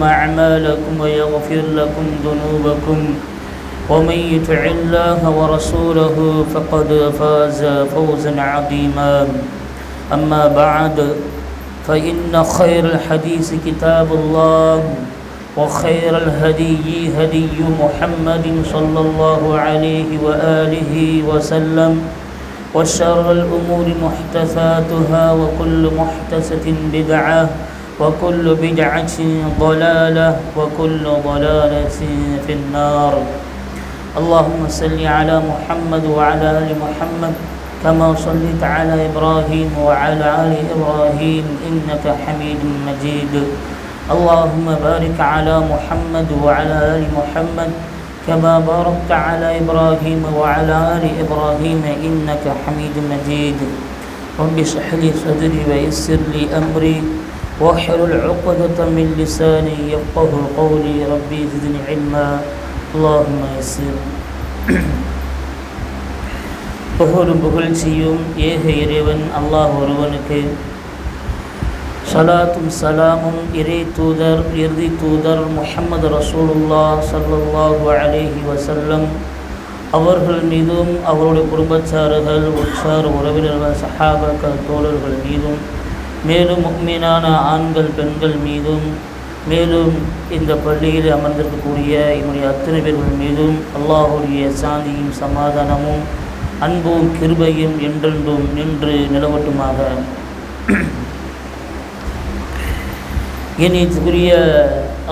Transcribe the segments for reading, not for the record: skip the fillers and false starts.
أعمالكم ويغفر لكم ذنوبكم ومن يطع الله ورسوله فقد فاز فوزا عظيما أما بعد فإن خير الحديث كتاب الله وخير الهدي هدي محمد صلى الله عليه وآله وسلم وشر الأمور محدثاتها وكل محدثة بدعة وكل بدعة ضلالة وكل ضلالة في النار. اللهم صل على محمد وعلى آل محمد كما صليت على إبراهيم وعلى آل إبراهيم إنك حميد مجيد. اللهم بارك على محمد وعلى آل محمد كما باركت على إبراهيم وعلى آل إبراهيم إنك حميد مجيد. رب اشرح لي صدري ويسر لي أمري واحلل عقدة من لساني يفقهوا قولي. ربي زدني علما اللهم يسر. புகழும் புகழ்ச்சியும் ஏக இறைவன் அல்லாஹ் ஒருவனுக்கு, ஸலாத்தும் சலாமும் இறை தூதர் இறுதி தூதர் முஹம்மது ரசூலுல்லாஹ் ஸல்லல்லாஹு அலைஹி வஸல்லம் அவர்கள் மீதும் அவருடைய குடும்பச்சார்கள் உற்சார் உறவினர்கள் சஹாபாக்கள் தோழர்கள் மீதும் மேலும் முஃமினான ஆண்கள் பெண்கள் மீதும் மேலும் இந்த பள்ளியில் அமர்ந்திருக்கக்கூடிய என்னுடைய அத்தனை பேர்கள் மீதும் அல்லாஹுடைய சாந்தியும் சமாதானமும் அன்பும் கிருபையும் என்றென்றும் நின்று நிலவட்டுமாக. இனிக்குரிய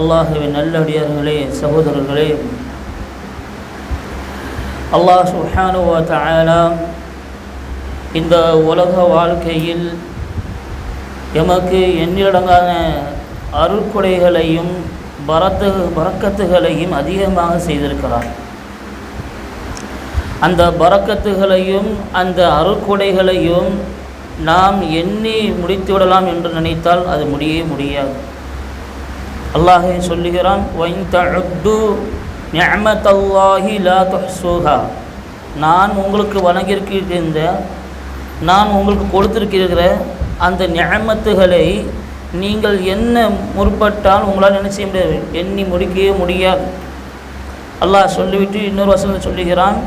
அல்லாஹுவின் நல்லடியார்களே, சகோதரர்களே, அல்லாஹ் சுப்ஹானஹு வ தஆலா இந்த உலக வாழ்க்கையில் எமக்கு எண்ணிலடங்கான அருட்கொடைகளையும் பரக்கத்துகளையும் அதிகமாக செய்திருக்கிறார். அந்த பரக்கத்துகளையும் அந்த அருட்கொடைகளையும் நாம் எண்ணி முடித்து விடலாம் என்று நினைத்தால் அது முடியவே முடியாது. அல்லாஹ் சொல்லுகிறான், வஇன் தஅது நிஅமத்தல்லாஹி லா துஹ்ஸூஹா. நான் உங்களுக்கு வழங்கியிருக்கின்ற, நான் உங்களுக்கு கொடுத்திருக்கிற அந்த நிஅமத்துகளை நீங்கள் என்ன முற்பட்டால் உங்களால் என்ன செய்ய முடியாது, எண்ணி முடிக்கவே முடியாது. அல்லாஹ் சொல்லிவிட்டு இன்னொரு வசனத்தை சொல்லுகிறான்,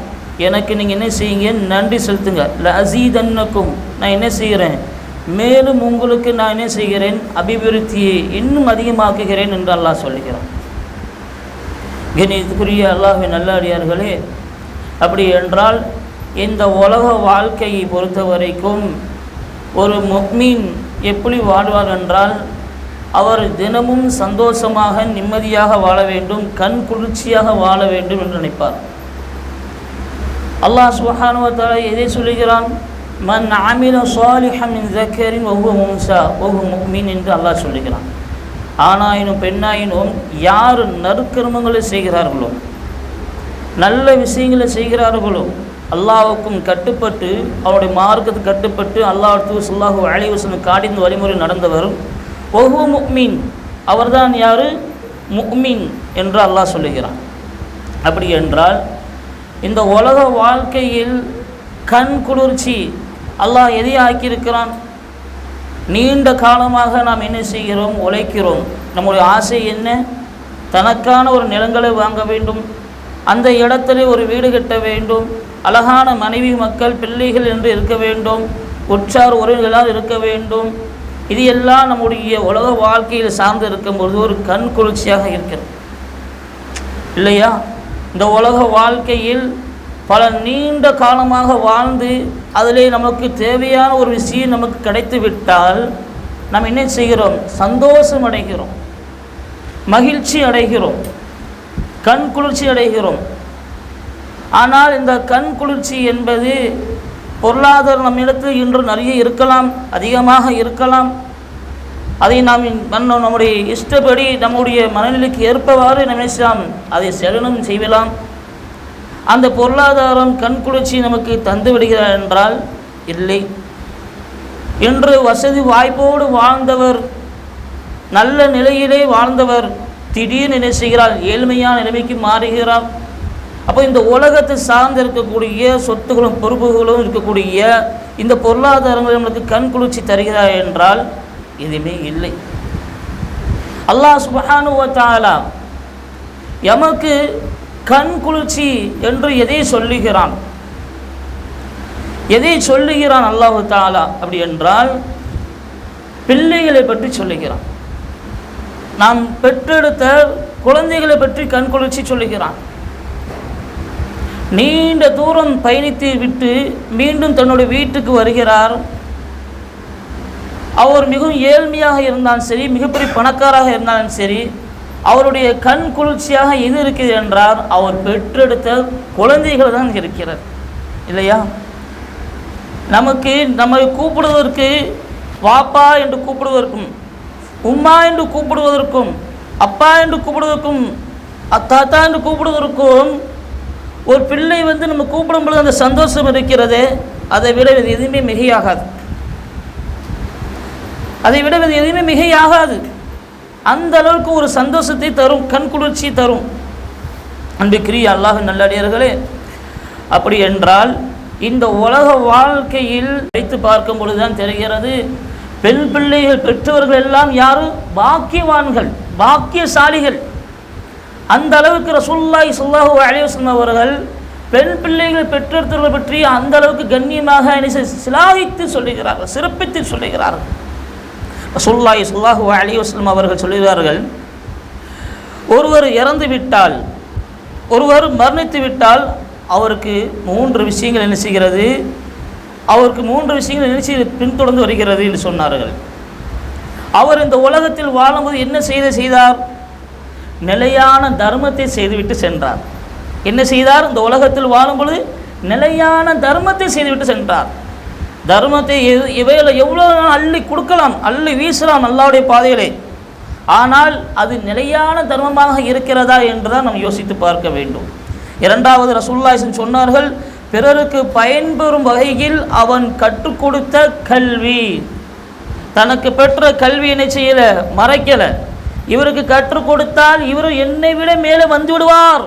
எனக்கு நீங்கள் என்ன செய்யுங்க, நன்றி செலுத்துங்க. லஅஸீதன்னக்கும், நான் என்ன செய்கிறேன், மேலும் உங்களுக்கு நான் என்ன செய்கிறேன், அபிவிருத்தியை இன்னும் அதிகமாக்குகிறேன் என்று அல்லாஹ் சொல்லுகிறான். கண்ணியத்துக்குரிய அல்லாஹ்வின் நல்லடியார்களே, அப்படி என்றால் இந்த உலக வாழ்க்கையை பொறுத்த வரைக்கும் ஒரு முஃமின் எப்படி வாழ்வார் என்றால், அவர் தினமும் சந்தோஷமாக நிம்மதியாக வாழ வேண்டும், கண் குளிர்ச்சியாக வாழ வேண்டும் என்று நினைப்பார். அல்லாஹ் சுப்ஹானஹு வ தஆலா எதை சொல்லுகிறான், மன் அமில ஸாலிஹன் மின் ஸக்கரின் வஹுவ உன்ஸா வஹுவ முஃமின் என்று அல்லாஹ் சொல்லுகிறான். ஆணாயினும் பெண்ணாயினும் யார் நற்கர்மங்களை செய்கிறார்களோ, நல்ல விஷயங்களை செய்கிறார்களோ, அல்லாஹ்வுக்கும் கட்டுப்பட்டு அவருடைய மார்க்கத்துக்கு கட்டுப்பட்டு அல்லாஹ் ஸல்லல்லாஹு அலைஹி வஸல்லம் காட்டிய வழிமுறை நடந்தவர் வஹுவ முஃமின், அவர்தான் யார், முஃமின் என்று அல்லாஹ் சொல்லுகிறான். அப்படி என்றால் இந்த உலக வாழ்க்கையில் கண் குளிர்ச்சி அல்லாஹ் எதை ஆக்கியிருக்கிறான், நீண்ட காலமாக நாம் என்ன செய்கிறோம், உழைக்கிறோம். நம்முடைய ஆசை என்ன, தனக்கான ஒரு நிலங்களை வாங்க வேண்டும், அந்த இடத்துல ஒரு வீடு கட்ட வேண்டும், அழகான மனைவி மக்கள் பிள்ளைகள் என்று இருக்க வேண்டும், உற்றார் உறவினர்களால் இருக்க வேண்டும். இது எல்லாம் நம்முடைய உலக வாழ்க்கையில் சார்ந்து இருக்கும்பொழுது ஒரு கண் குளிர்ச்சியாக இருக்கிறது இல்லையா? இந்த உலக வாழ்க்கையில் பல நீண்ட காலமாக வாழ்ந்து அதிலே நமக்கு தேவையான ஒரு விஷயம் நமக்கு கிடைத்து விட்டால் நாம் என்ன செய்கிறோம், சந்தோஷம் அடைகிறோம், மகிழ்ச்சி அடைகிறோம், கண் குளிர்ச்சி அடைகிறோம். ஆனால் இந்த கண் குளிர்ச்சி என்பது பொருளாதாரம் நம்மிடத்தில் இன்று நிறைய இருக்கலாம், அதிகமாக இருக்கலாம். அதை நாம் நம்முடைய இஷ்டப்படி நம்முடைய மனநிலைக்கு ஏற்பவாறு நம்ம அதை செலனம் செய்யலாம். அந்த பொருளாதாரம் கண் குளிர்ச்சி நமக்கு தந்து விடுகிறார் என்றால் இல்லை. இன்று வசதி வாய்ப்போடு வாழ்ந்தவர், நல்ல நிலையிலே வாழ்ந்தவர் திடீர்னு என்ன செய்கிறார், ஏழ்மையான நிலைமைக்கு மாறுகிறார். அப்போ இந்த உலகத்தை சார்ந்து இருக்கக்கூடிய சொத்துகளும் பொறுப்புகளும் இருக்கக்கூடிய இந்த பொருளாதாரங்கள் நம்மளுக்கு கண் குளிர்ச்சி தருகிறார் என்றால் எதுவுமே இல்லை. அல்லாஹ் சுப்ஹானஹு வ தஆலா எமக்கு கண் குளிர்ச்சி என்று எதை சொல்லுகிறான்? எதை சொல்லுகிறான் அல்லாஹ் தஆலா அப்படி என்றால் பிள்ளைகளை பற்றி சொல்லுகிறான். நாம் பெற்றெடுத்த குழந்தைகளை பற்றி கண் குளிர்ச்சி சொல்லுகிறான். நீண்ட தூரம் பயணித்து விட்டு மீண்டும் தன்னுடைய வீட்டுக்கு வருகிறார். அவர் மிகவும் ஏழ்மையாக இருந்தாலும் சரி, மிகப்பெரிய பணக்காராக இருந்தாலும் சரி, அவருடைய கண் குளிர்ச்சியாக எது இருக்குது என்றால் அவர் பெற்றெடுத்த குழந்தைகள் தான் இருக்கிறார் இல்லையா? நமக்கு நம்மை கூப்பிடுவதற்கு வாப்பா என்று கூப்பிடுவதற்கும், உம்மா என்று கூப்பிடுவதற்கும், அப்பா என்று கூப்பிடுவதற்கும், தாத்தா என்று கூப்பிடுவதற்கும் ஒரு பிள்ளை நம்ம கூப்பிடும் பொழுது அந்த சந்தோஷம் இருக்கிறது, அதை விட இது எதுவுமே மிகையாகாது. அதை விட இது எதுவுமே மிகையாகாது. அந்த அளவுக்கு ஒரு சந்தோஷத்தை தரும், கண் குளிர்ச்சி தரும். அன்புக்குரிய அல்லாஹ்வின் நல்லடியார்களே, அப்படி என்றால் இந்த உலக வாழ்க்கையில் வைத்து பார்க்கும் பொழுதுதான் தெரிகிறது, பெண் பிள்ளைகள் பெற்றவர்கள் எல்லாம் யாரும் பாக்கியவான்கள், பாக்கியசாலிகள். அந்த அளவுக்கு ரசூலுல்லாஹி ஸல்லல்லாஹு அலைஹி வஸல்லம் அவர்கள் பெண் பிள்ளைகள் பெற்றெடுத்தவர்கள் பற்றி அந்த அளவுக்கு கண்ணியமாக சிலாகித்து சொல்லுகிறார்கள், சிறப்பித்து சொல்லுகிறார்கள். ரசூலுல்லாஹி ஸல்லல்லாஹு அலைஹி வஸல்லம் அவர்கள் சொல்லுகிறார்கள், ஒருவர் இறந்து விட்டால், ஒருவர் மரணித்து விட்டால் அவருக்கு 3 விஷயங்கள் என்ன செய்கிறது, அவருக்கு 3 விஷயங்கள் என்ன பின்தொடர்ந்து வருகிறது என்று சொன்னார்கள். அவர் இந்த உலகத்தில் வாழும்போது என்ன செய்தார்? நிலையான தர்மத்தை செய்துவிட்டு சென்றார். என்ன செய்தார்? இந்த உலகத்தில் வாழும்பொழுது நிலையான தர்மத்தை செய்துவிட்டு சென்றார். தர்மத்தை இவையில் எவ்வளோ அள்ளி கொடுக்கலாம், அள்ளி வீசலாம் அல்லாஹ்வுடைய பாதையிலே, ஆனால் அது நிலையான தர்மமாக இருக்கிறதா என்றுதான் நாம் யோசித்து பார்க்க வேண்டும். இரண்டாவது, ரசூலுல்லாஹி சொன்னார்கள், பிறருக்கு பயன்பெறும் வகையில் அவன் கற்றுக் கொடுத்த கல்வி, தனக்கு பெற்ற கல்வி என்ன செய்யல, மறைக்கல. இவருக்கு கற்றுக் கொடுத்தால் இவர் என்னை விட மேலே வந்து விடுவார்,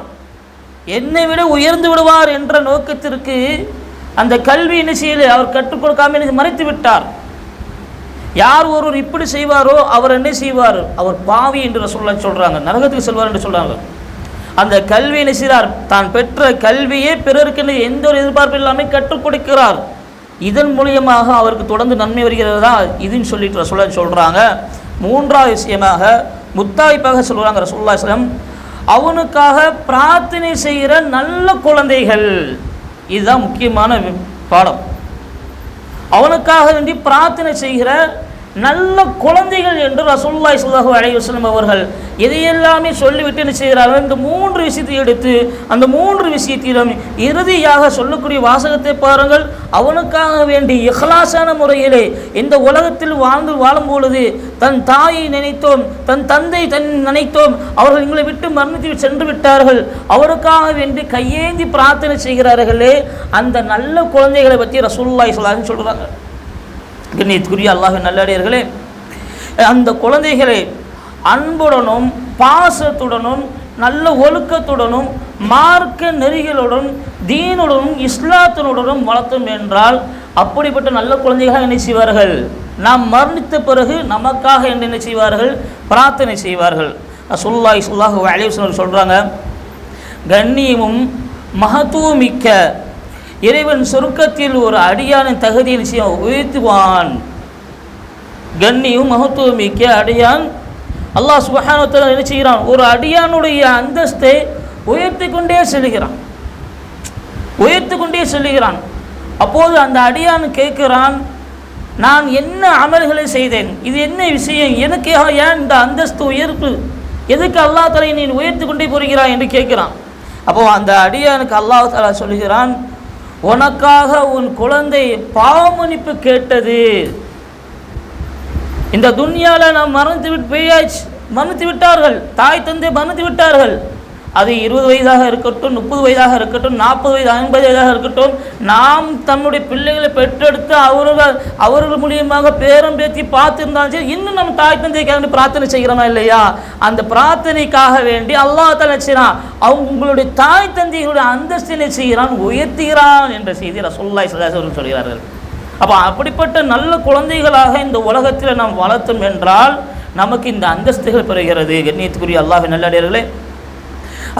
என்னை விட உயர்ந்து விடுவார் என்ற நோக்கத்திற்கு அந்த கல்வி என்ன செய்யல, அவர் கற்றுக் கொடுக்காம மறைத்து விட்டார். யார் ஒருவர் இப்படி செய்வாரோ அவர் என்ன செய்வார், அவர் பாவி என்று சொல்றாங்க, நரகத்துக்கு செல்வார் என்று சொல்றாங்க. அந்த கல்வி என்ன செய்கிறார், தான் பெற்ற கல்வியே பிறருக்கு எந்த ஒரு எதிர்பார்ப்பு இல்லாமல் கற்றுக் கொடுக்கிறார். இதன் மூலியமாக அவருக்கு தொடர்ந்து நன்மை வருகிறதா இதுன்னு சொல்லிட்டு ரசூலுல்லாஹி சொல்றாங்க. மூன்றாவது விஷயமாக முத்தாய்ப்பாக சொல்கிறாங்க ரசூலுல்லாஹி ஸல்லல்லாஹு அலைஹி வஸல்லம், அவனுக்காக பிரார்த்தனை செய்கிற நல்ல குழந்தைகள். இதுதான் முக்கியமான பாடம். அவனுக்காக வேண்டி பிரார்த்தனை செய்கிற நல்ல குழந்தைகள் என்று ரசூலுல்லாஹி ஸல்லல்லாஹு அலைஹி வஸல்லம் அவர்கள் எதையெல்லாமே சொல்லிவிட்டு என்ன செய்கிறார்கள், இந்த 3 விஷயத்தை எடுத்து அந்த 3 விஷயத்திலும் இறுதியாக சொல்லக்கூடிய வாசகத்தை பாருங்கள். அவனுக்காக வேண்டி இஹ்லாஸான முறையிலே இந்த உலகத்தில் வாழும் பொழுது தன் தாயை நினைத்தோம், தன் தந்தை நினைத்தோம், அவர்கள் எங்களை விட்டு மரணித்து சென்று விட்டார்கள், அவருக்காக வேண்டி கையேந்தி பிரார்த்தனை செய்கிறார்களே, அந்த நல்ல குழந்தைகளை பற்றி ரசூலுல்லாஹி ஸல்லல்லாஹு அலைஹி வஸல்லம் சொல்கிறாங்க. கண்ணியத்துக்குரிய அல்லாஹ்வின் நல்லடியார்களே, அந்த குழந்தைகளை அன்புடனும் பாசத்துடனும் நல்ல ஒழுக்கத்துடனும் மார்க்க நெறிகளுடன் தீனுடனும் இஸ்லாத்தினுடனும் வளர்த்தோம் என்றால் அப்படிப்பட்ட நல்ல குழந்தைகளாக என்ன செய்வார்கள், நாம் மரணித்த பிறகு நமக்காக என்ன செய்வார்கள், பிரார்த்தனை செய்வார்கள். ரசூலுல்லாஹி ஸல்லல்லாஹு அலைஹி வஸல்லம் சொல்கிறாங்க, கண்ணியமும் மகத்துவமிக்க இறைவன் சொர்க்கத்தில் ஒரு அடியானின் தகுதியை நிச்சயம் உயர்த்துவான். கண்ணியும் மகத்துவமிக்க அடியான் அல்லாஹ் சுப்ஹானஹு வ தஆலா என்ன செய்கிறான், ஒரு அடியானுடைய அந்தஸ்தை உயர்த்தி கொண்டே செல்கிறான், உயர்த்தி கொண்டே செல்கிறான். அப்போது அந்த அடியான் கேட்கிறான், நான் என்ன அமல்களை செய்தேன், இது என்ன விஷயம், எனக்கு ஏன் இந்த அந்தஸ்து உயர்ப்பு, எதுக்கு அல்லாஹ் தஆலா நீ உயர்த்தி கொண்டே போகிறாய் என்று கேட்கிறான். அப்போது அந்த அடியானுக்கு அல்லாஹ் தஆலா சொல்கிறான், உனக்காக உன் குழந்தை பாவமன்னிப்பு கேட்டது. இந்த துன்யாவில் நாம் மரணித்து விட்டார்கள், தாய் தந்தை மரணித்து விட்டார்கள். அது 20 வயதாக இருக்கட்டும், 30 வயதாக இருக்கட்டும், 40 வயது 50 வயதாக இருக்கட்டும், நாம் தன்னுடைய பிள்ளைகளை பெற்றெடுத்து அவர்கள் மூலியமாக பேரம் பேத்தி பார்த்துருந்தாலும் சரி, இன்னும் நம்ம தாய் தந்தைக்காக பிரார்த்தனை செய்கிறோமா இல்லையா? அந்த பிரார்த்தனைக்காக வேண்டி அல்லாஹ் தஆலா செய்கிறான், உங்களுடைய தாய் தந்தைகளுடைய அந்தஸ்தினை செய்கிறான், உயர்த்துகிறான் என்ற செய்தி ரசூலுல்லாஹி ஸல்லல்லாஹு அலைஹி வஸல்லம் சொல்கிறார்கள். அப்போ அப்படிப்பட்ட நல்ல குழந்தைகளாக இந்த உலகத்தில் நாம் வளர்த்தோம் என்றால் நமக்கு இந்த அந்தஸ்துகள் பெறுகிறது. கண்ணியத்துக்குரிய அல்லாஹ்வின் நல்லடியார்களே,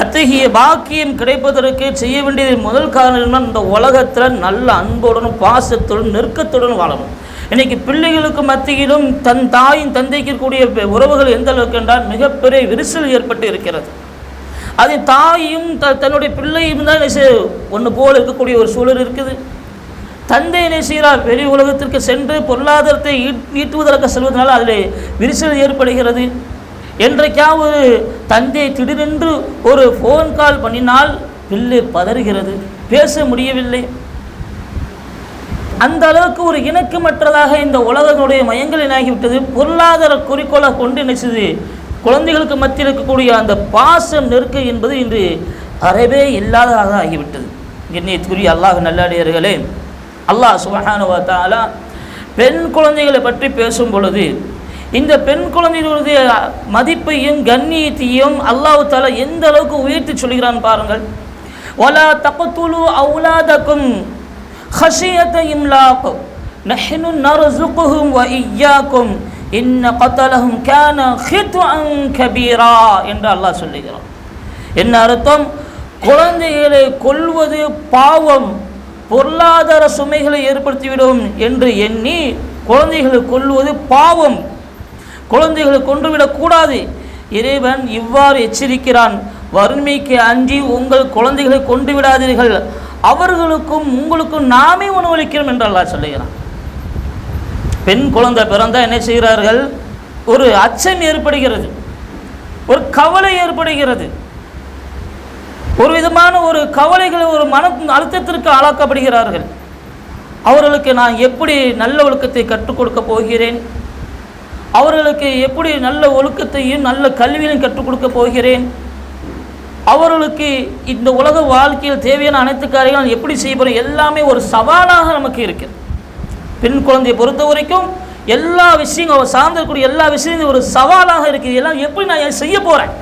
அத்தகைய பாக்கியம் கிடைப்பதற்கு செய்ய வேண்டியது முதல் காரணம் இந்த உலகத்தில் நல்ல அன்புடனும் பாசத்துடன் நெருக்கத்துடன் வாழணும். இன்றைக்கி பிள்ளைகளுக்கு மத்தியிலும் தன் தாயின் தந்தைக்கு கூடிய உறவுகள் எந்த அளவுக்கு என்றால் மிகப்பெரிய விரிசல் ஏற்பட்டு இருக்கிறது. அது தாயும் தன்னுடைய பிள்ளையும் தான் ஒன்று போல் இருக்கக்கூடிய ஒரு சூழல் இருக்குது. தந்தை என்ன செய்கிறார், வெளி உலகத்திற்கு சென்று பொருளாதாரத்தை ஈட்டுவதற்கு செல்வதனால அதில் விரிசல் ஏற்படுகிறது. என்றைக்காவது தந்தை திடீரென்று ஒரு ஃபோன் கால் பண்ணினால் பிள்ளை பதறுகிறது, பேச முடியவில்லை. அந்த அளவுக்கு ஒரு இணக்கமற்றதாக இந்த உலகனுடைய மயங்கள் என்னாகிவிட்டது. பொருளாதார குறிக்கோளாக கொண்டு நினைச்சது குழந்தைகளுக்கு மத்தியில் இருக்கக்கூடிய அந்த பாசம் நெருக்க என்பது இன்று அறவே இல்லாததாக ஆகிவிட்டது. கண்ணியத்துக்குரிய அல்லாஹ் நல்லடியார்களே, அல்லாஹ் சுப்ஹானஹு வ தஆலா பெண் குழந்தைகளை பற்றி பேசும் பொழுது இந்த பெண் குழந்தைகளுடைய மதிப்பையும் கண்ணியத்தையும் அல்லாஹ் தஆலா எந்த அளவுக்கு உயர்த்தி சொல்கிறான் பாருங்கள். வலா தக்துலு அவுலாதக்கும் خشية إملاق نحن نرزقهم وإياكم إن قتلهم كان خطأ كبيرا என்று அல்லாஹ் சொல்லுகிறான். என்ன அர்த்தம்? குழந்தைகளை கொல்வது பாவம், பொருளாதார சுமைகளை ஏற்படுத்திவிடும் என்று எண்ணி குழந்தைகளை கொல்வது பாவம், குழந்தைகளை கொன்றுவிடக்கூடாது. இறைவன் இவ்வாறு எச்சரிக்கிறான். வறுமைக்கு அஞ்சி உங்கள் குழந்தைகளை கொண்டு விடாதீர்கள், அவர்களுக்கும் உங்களுக்கும் நாமே உணவளிக்கிறோம் என்று அல்லாஹ் சொல்லுகிறான். பெண் குழந்தை பிறந்தால் என்ன செய்கிறார்கள்? ஒரு அச்சம் ஏற்படுகிறது, ஒரு கவலை ஏற்படுகிறது, ஒரு விதமான ஒரு கவலைகள், ஒரு மன அழுத்தத்திற்கு ஆளாக்கப்படுகிறார்கள். அவர்களுக்கு நான் எப்படி நல்ல ஒழுக்கத்தை கற்றுக் கொடுக்க போகிறேன், அவர்களுக்கு எப்படி நல்ல ஒழுக்கத்தையும் நல்ல கல்வியையும் கற்றுக் கொடுக்க போகிறேன், அவர்களுக்கு இந்த உலக வாழ்க்கையில் தேவையான அனைத்து காரியங்களும் எப்படி செய்ய போகிறோம், எல்லாமே ஒரு சவாலாக நமக்கு இருக்குது. பெண் குழந்தையை பொறுத்த வரைக்கும் எல்லா விஷயங்களும் அவர் சார்ந்திருக்கக்கூடிய எல்லா விஷயங்களும் ஒரு சவாலாக இருக்குது. எல்லாம் எப்படி நான் செய்ய போகிறேன்,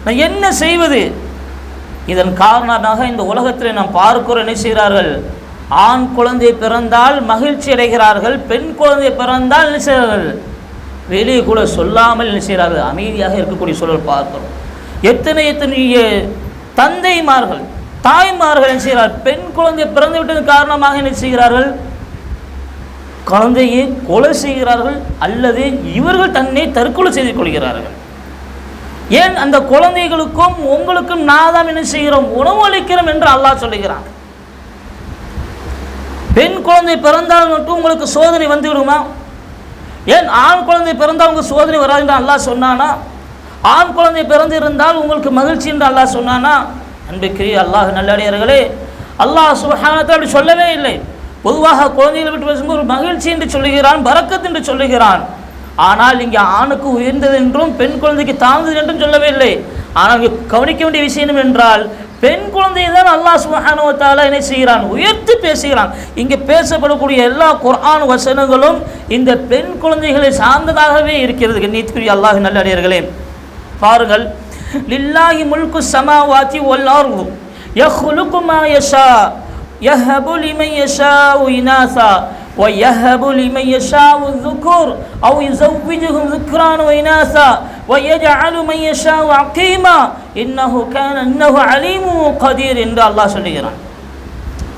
நான் என்ன செய்வது? இதன் காரணமாக இந்த உலகத்தில் நாம் பார்க்கிறோம், என்ன செய்கிறார்கள்? ஆண் குழந்தை பிறந்தால் மகிழ்ச்சி அடைகிறார்கள், பெண் குழந்தை பிறந்தால் என்ன செய்கிறார்கள்? வெளியே கூட சொல்லாமல் என்ன செய்கிறார்கள்? அமைதியாக இருக்கக்கூடிய சூழல் பார்க்கிறோம். எத்தனை தந்தைமார்கள் தாய்மார்கள் என்ன செய்கிறார்கள்? பெண் குழந்தை பிறந்து விட்டதன் காரணமாக என்ன செய்கிறார்கள்? குழந்தையை கொலை செய்கிறார்கள், அல்லது இவர்கள் தன்னை தற்கொலை செய்து கொள்கிறார்கள். ஏன்? அந்த குழந்தைகளுக்கும் உங்களுக்கும் நான் தான் என்ன செய்கிறோம்? உணவு அளிக்கிறோம் என்று அல்லாஹ் சொல்லுகிறான். பெண் குழந்தை பிறந்தால் மட்டும் உங்களுக்கு சோதனை வந்து விடுமா? ஏன் ஆண் குழந்தை பிறந்தால் உங்களுக்கு சோதனை வராது என்று அல்லாஹ் சொன்னானா? ஆண் குழந்தை பிறந்து இருந்தால் உங்களுக்கு மகிழ்ச்சி என்று அல்லாஹ் சொன்னானா? அன்புக்குரிய அல்லாஹ் நல்லடியார்களே, அல்லாஹ் சுப்ஹானஹு வ தஆலா அப்படி சொல்லவே இல்லை. பொதுவாக குழந்தைகளை விட்டு பேசும்போது ஒரு மகிழ்ச்சி என்று சொல்லுகிறான், பரக்கத் என்று சொல்லுகிறான். ஆனால் இங்கே ஆணுக்கு உயர்ந்தது என்றும் பெண் குழந்தைக்கு தாழ்ந்தது என்றும் சொல்லவே இல்லை. ஆனால் இங்கே கவனிக்க வேண்டிய விஷயம் என்றால் பெண் குழந்தையை தான் அல்லாஹ் சுப்ஹானஹு வ தஆலா என்ன செய்கிறான்? உயர்த்தி பேசுகிறான். இங்கே பேசப்படக்கூடிய எல்லா குர்ஆன் வசனங்களும் இந்த பெண் குழந்தைகளை சார்ந்ததாகவே இருக்கிறது. கண்ணியத்துக்குரிய அல்லாஹ் நல்லடியார்களே, பாருங்கள், லில்லாஹி முல்கு ஸமாவாதி வல் அர்து யஹ்லுகு மா யஷா யஹபு லிமன் யஷாஉ இனாஸா வ யஹபு லிமன் யஷாஉ ذுகுர் அவ் யுஸவ்விஜுஹும் ذுக்ரான வ இனாஸா வ யஜஅலு மன் யஷாஉ அகீமா இன்னஹு அலீமுன் கதீர் என்று அல்லாஹ் சொல்கிறான்.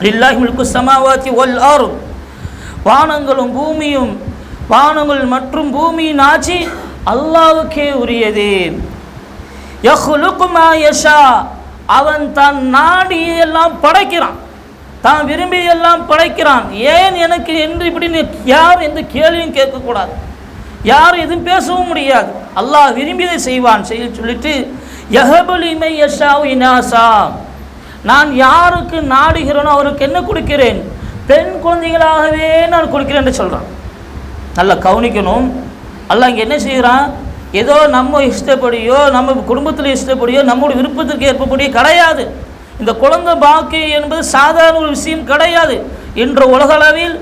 லில்லாஹி முல்கு ஸமாவாதி வல் அர்து, வானங்களும் பூமியும், வானங்கள் மற்றும் பூமியின் ஆட்சி அல்லாஹ்வுக்கே உரியது. யஹ்லுகு மா யஷா, அவன் தான் நாடியெல்லாம் படைக்கிறான், தான் விரும்பியெல்லாம் படைக்கிறான். ஏன் எனக்கு என்று இப்படின்னு யார் எந்த கேள்வியும் கேட்கக்கூடாது, யாரும் எதுவும் பேசவும் முடியாது. அல்லாஹ் விரும்பியதை செய்வான் செய்ய சொல்லிட்டு யஹபு லிமன் யஷாஉ இனாஸா, நான் யாருக்கு நாடுகிறேனோ அவருக்கு என்ன கொடுக்கிறேன்? பெண் குழந்தைகளாகவே நான் கொடுக்கிறேன் என்று சொல்கிறான். நல்லா கவனிக்கணும். அல்லாஹ் இங்கே என்ன செய்கிறான்? ஏதோ நம்ம இஷ்டப்படியோ நம்ம குடும்பத்தில் இஷ்டப்படியோ நம்முடைய விருப்பத்திற்கு ஏற்பப்படியோ கிடையாது. இந்த குழந்தை பாக்கியம் என்பது சாதாரண ஒரு விஷயம் கிடையாது. இன்று உலகளவில்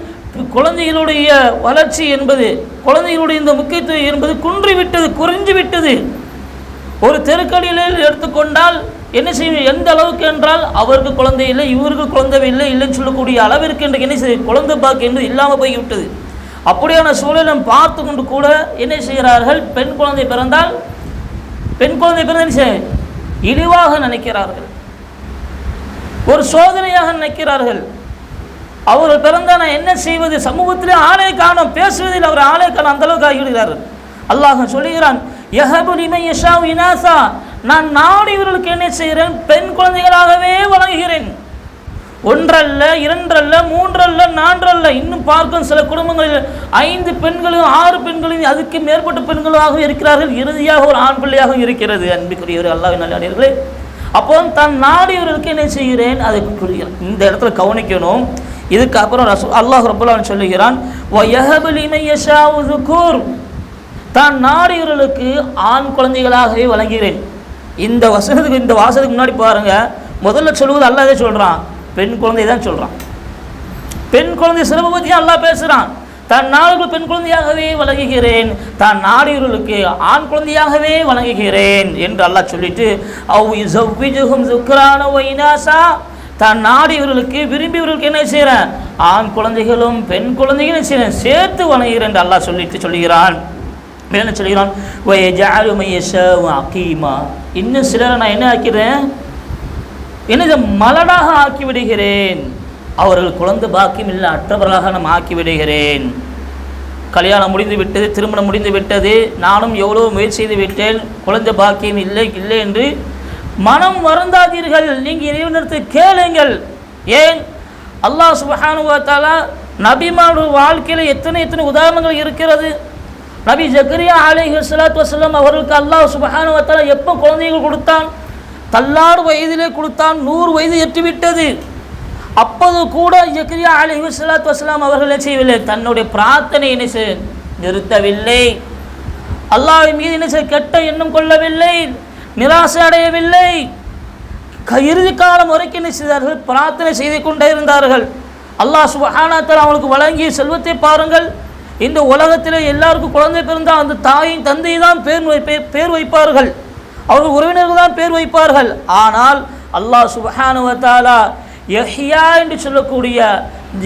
குழந்தைகளுடைய வளர்ச்சி என்பது, குழந்தைகளுடைய இந்த முக்கியத்துவம் என்பது குன்றிவிட்டது, குறைஞ்சு விட்டது. ஒரு தெருக்கடியில் எடுத்துக்கொண்டால் என்ன செய்யும்? எந்த அளவுக்கு என்றால் அவருக்கு குழந்தை இல்லை, இவருக்கு குழந்தை இல்லை இல்லைன்னு சொல்லக்கூடிய அளவிற்கு இன்றைக்கு என்ன செய்ய குழந்தை பாக்கியம் என்பது இல்லாமல் போய்விட்டது. அப்படியான சூழலும் பார்த்து கொண்டு கூட என்ன செய்கிறார்கள், பெண் குழந்தை பிறந்தால் இழிவாக நினைக்கிறார்கள், ஒரு சோதனையாக நினைக்கிறார்கள். அவர்கள் பிறந்தால் நான் என்ன செய்வது, சமூகத்திலே ஆளை காணும், பேசுவதில் அவர் ஆளை காணும், அந்த அளவுக்கு ஆகிவிடுகிறார்கள். அல்லாஹ் சொல்லுகிறான், யஹபு லிமன் யஷாஉ இனாஸா, நான் நாடியவர்களுக்கு என்ன செய்கிறேன், பெண் குழந்தைகளாகவே வழங்குகிறேன். ஒன்றல்ல, இரண்டல்ல, மூன்றல்ல, நான்றல்ல, இன்னும் பார்க்கும் சில குடும்பங்களில் 5 பெண்களும் 6 பெண்களும் அதுக்கு மேற்பட்ட பெண்களாக இருக்கிறார்கள். இறுதியாக ஒரு ஆண் பிள்ளையாக இருக்கிறது. அன்பிற்குரியவர் அல்லாஹ்வின் நல்லடியார்களே, அப்போ தான் நாடியவர்களுக்கு என்ன செய்கிறேன் அதை கூறுகிறேன். இந்த இடத்துல கவனிக்கணும். இதுக்கு அப்புறம் அல்லாஹ் ரப்பல் ஆலமீன் சொல்லுகிறான், வயஹபு லிமன் யஷாஉ ذுகூர், தான் நாடியவர்களுக்கு ஆண் குழந்தைகளாகவே வழங்குகிறேன். இந்த வசனத்துக்கு இந்த வாசத்துக்கு முன்னாடி பாருங்க, முதல்ல சொல்லுவது அல்லாஹ்வே சொல்றான், பெண் குழந்தை தான் சொல்றான். பெண் குழந்தை சிறப்பு பற்றி அல்லாஹ் பேசுறான். தான் நாடுகள் பெண் குழந்தையாகவே வழங்குகிறேன், தான் நாடியவர்களுக்கு ஆண் குழந்தையாகவே வழங்குகிறேன் என்று அல்லாஹ் சொல்லிட்டு, அவ் யுஸவ்விஜுஹும் ذுக்ரான வ இனாஸா, தான் நாடியவர்களுக்கு விரும்பியவர்களுக்கு என்ன செய்கிறேன், ஆண் குழந்தைகளும் பெண் குழந்தைகளும் செய்கிறேன், சேர்த்து வணங்குகிறேன் என்று அல்லாஹ் சொல்லுகிறான். என்ன சொல்கிறான், வயஜஅலு மன் யஷாஉ அகீமா, இன்னும் சிலரை நான் என்ன ஆக்கிறேன், என்னது மலடாக ஆக்கி விடுகிறேன், அவர்கள் குழந்தை பாக்கியம் இல்லை அற்றவர்களாக நான் ஆக்கி விடுகிறேன். கல்யாணம் முடிந்து விட்டது, திருமணம் முடிந்து விட்டது, நானும் எவ்வளோ முயற்சி செய்து விட்டேன், குழந்தை பாக்கியம் இல்லை இல்லை என்று மனம் வருந்தாதீர்கள், நீங்கள் இறைவனிடத்தை கேளுங்கள். ஏன், அல்லாஹ் சுப்ஹானஹு வ தஆலா நபிமாருடைய வாழ்க்கையில் எத்தனை உதாரணங்கள் இருக்கிறது. நபி ஜக்கரியா அலைஹிஸ்ஸலாத்து வஸலாம் அவர்களுக்கு அல்லாஹ் சுப்ஹானஹு வ தஆலா எப்போ குழந்தைகள் கொடுத்தான், தள்ளாடு வயதிலே கொடுத்தான், 100 வயது எட்டிவிட்டது. அப்போது கூட ஜக்கரியா அலைஹிஸ்ஸலாத்து வஸலாம் அவர்கள் செய்யவில்லை, தன்னுடைய பிரார்த்தனை என்ன நிறுத்தவில்லை, அல்லாஹ்வின் மீது என்ன கெட்ட எண்ணம் கொள்ளவில்லை, நிராசை அடையவில்லை. இறுதி காலம் வரைக்கும் என்ன செய்தார்கள், பிரார்த்தனை செய்து கொண்டே இருந்தார்கள். அல்லாஹ் சுப்ஹானஹு வ தஆலா அவங்களுக்கு வழங்கிய செல்வத்தை பாருங்கள். இந்த உலகத்தில் எல்லாருக்கும் குழந்தை பிறந்தால் அந்த தாயின் தந்தை தான் பேர் வைப்பார்கள், அவர்கள் உறவினர்கள் தான் பேர் வைப்பார்கள். ஆனால் அல்லாஹ் சுப்ஹானஹு வ தஆலா யஹ்யா என்று சொல்லக்கூடிய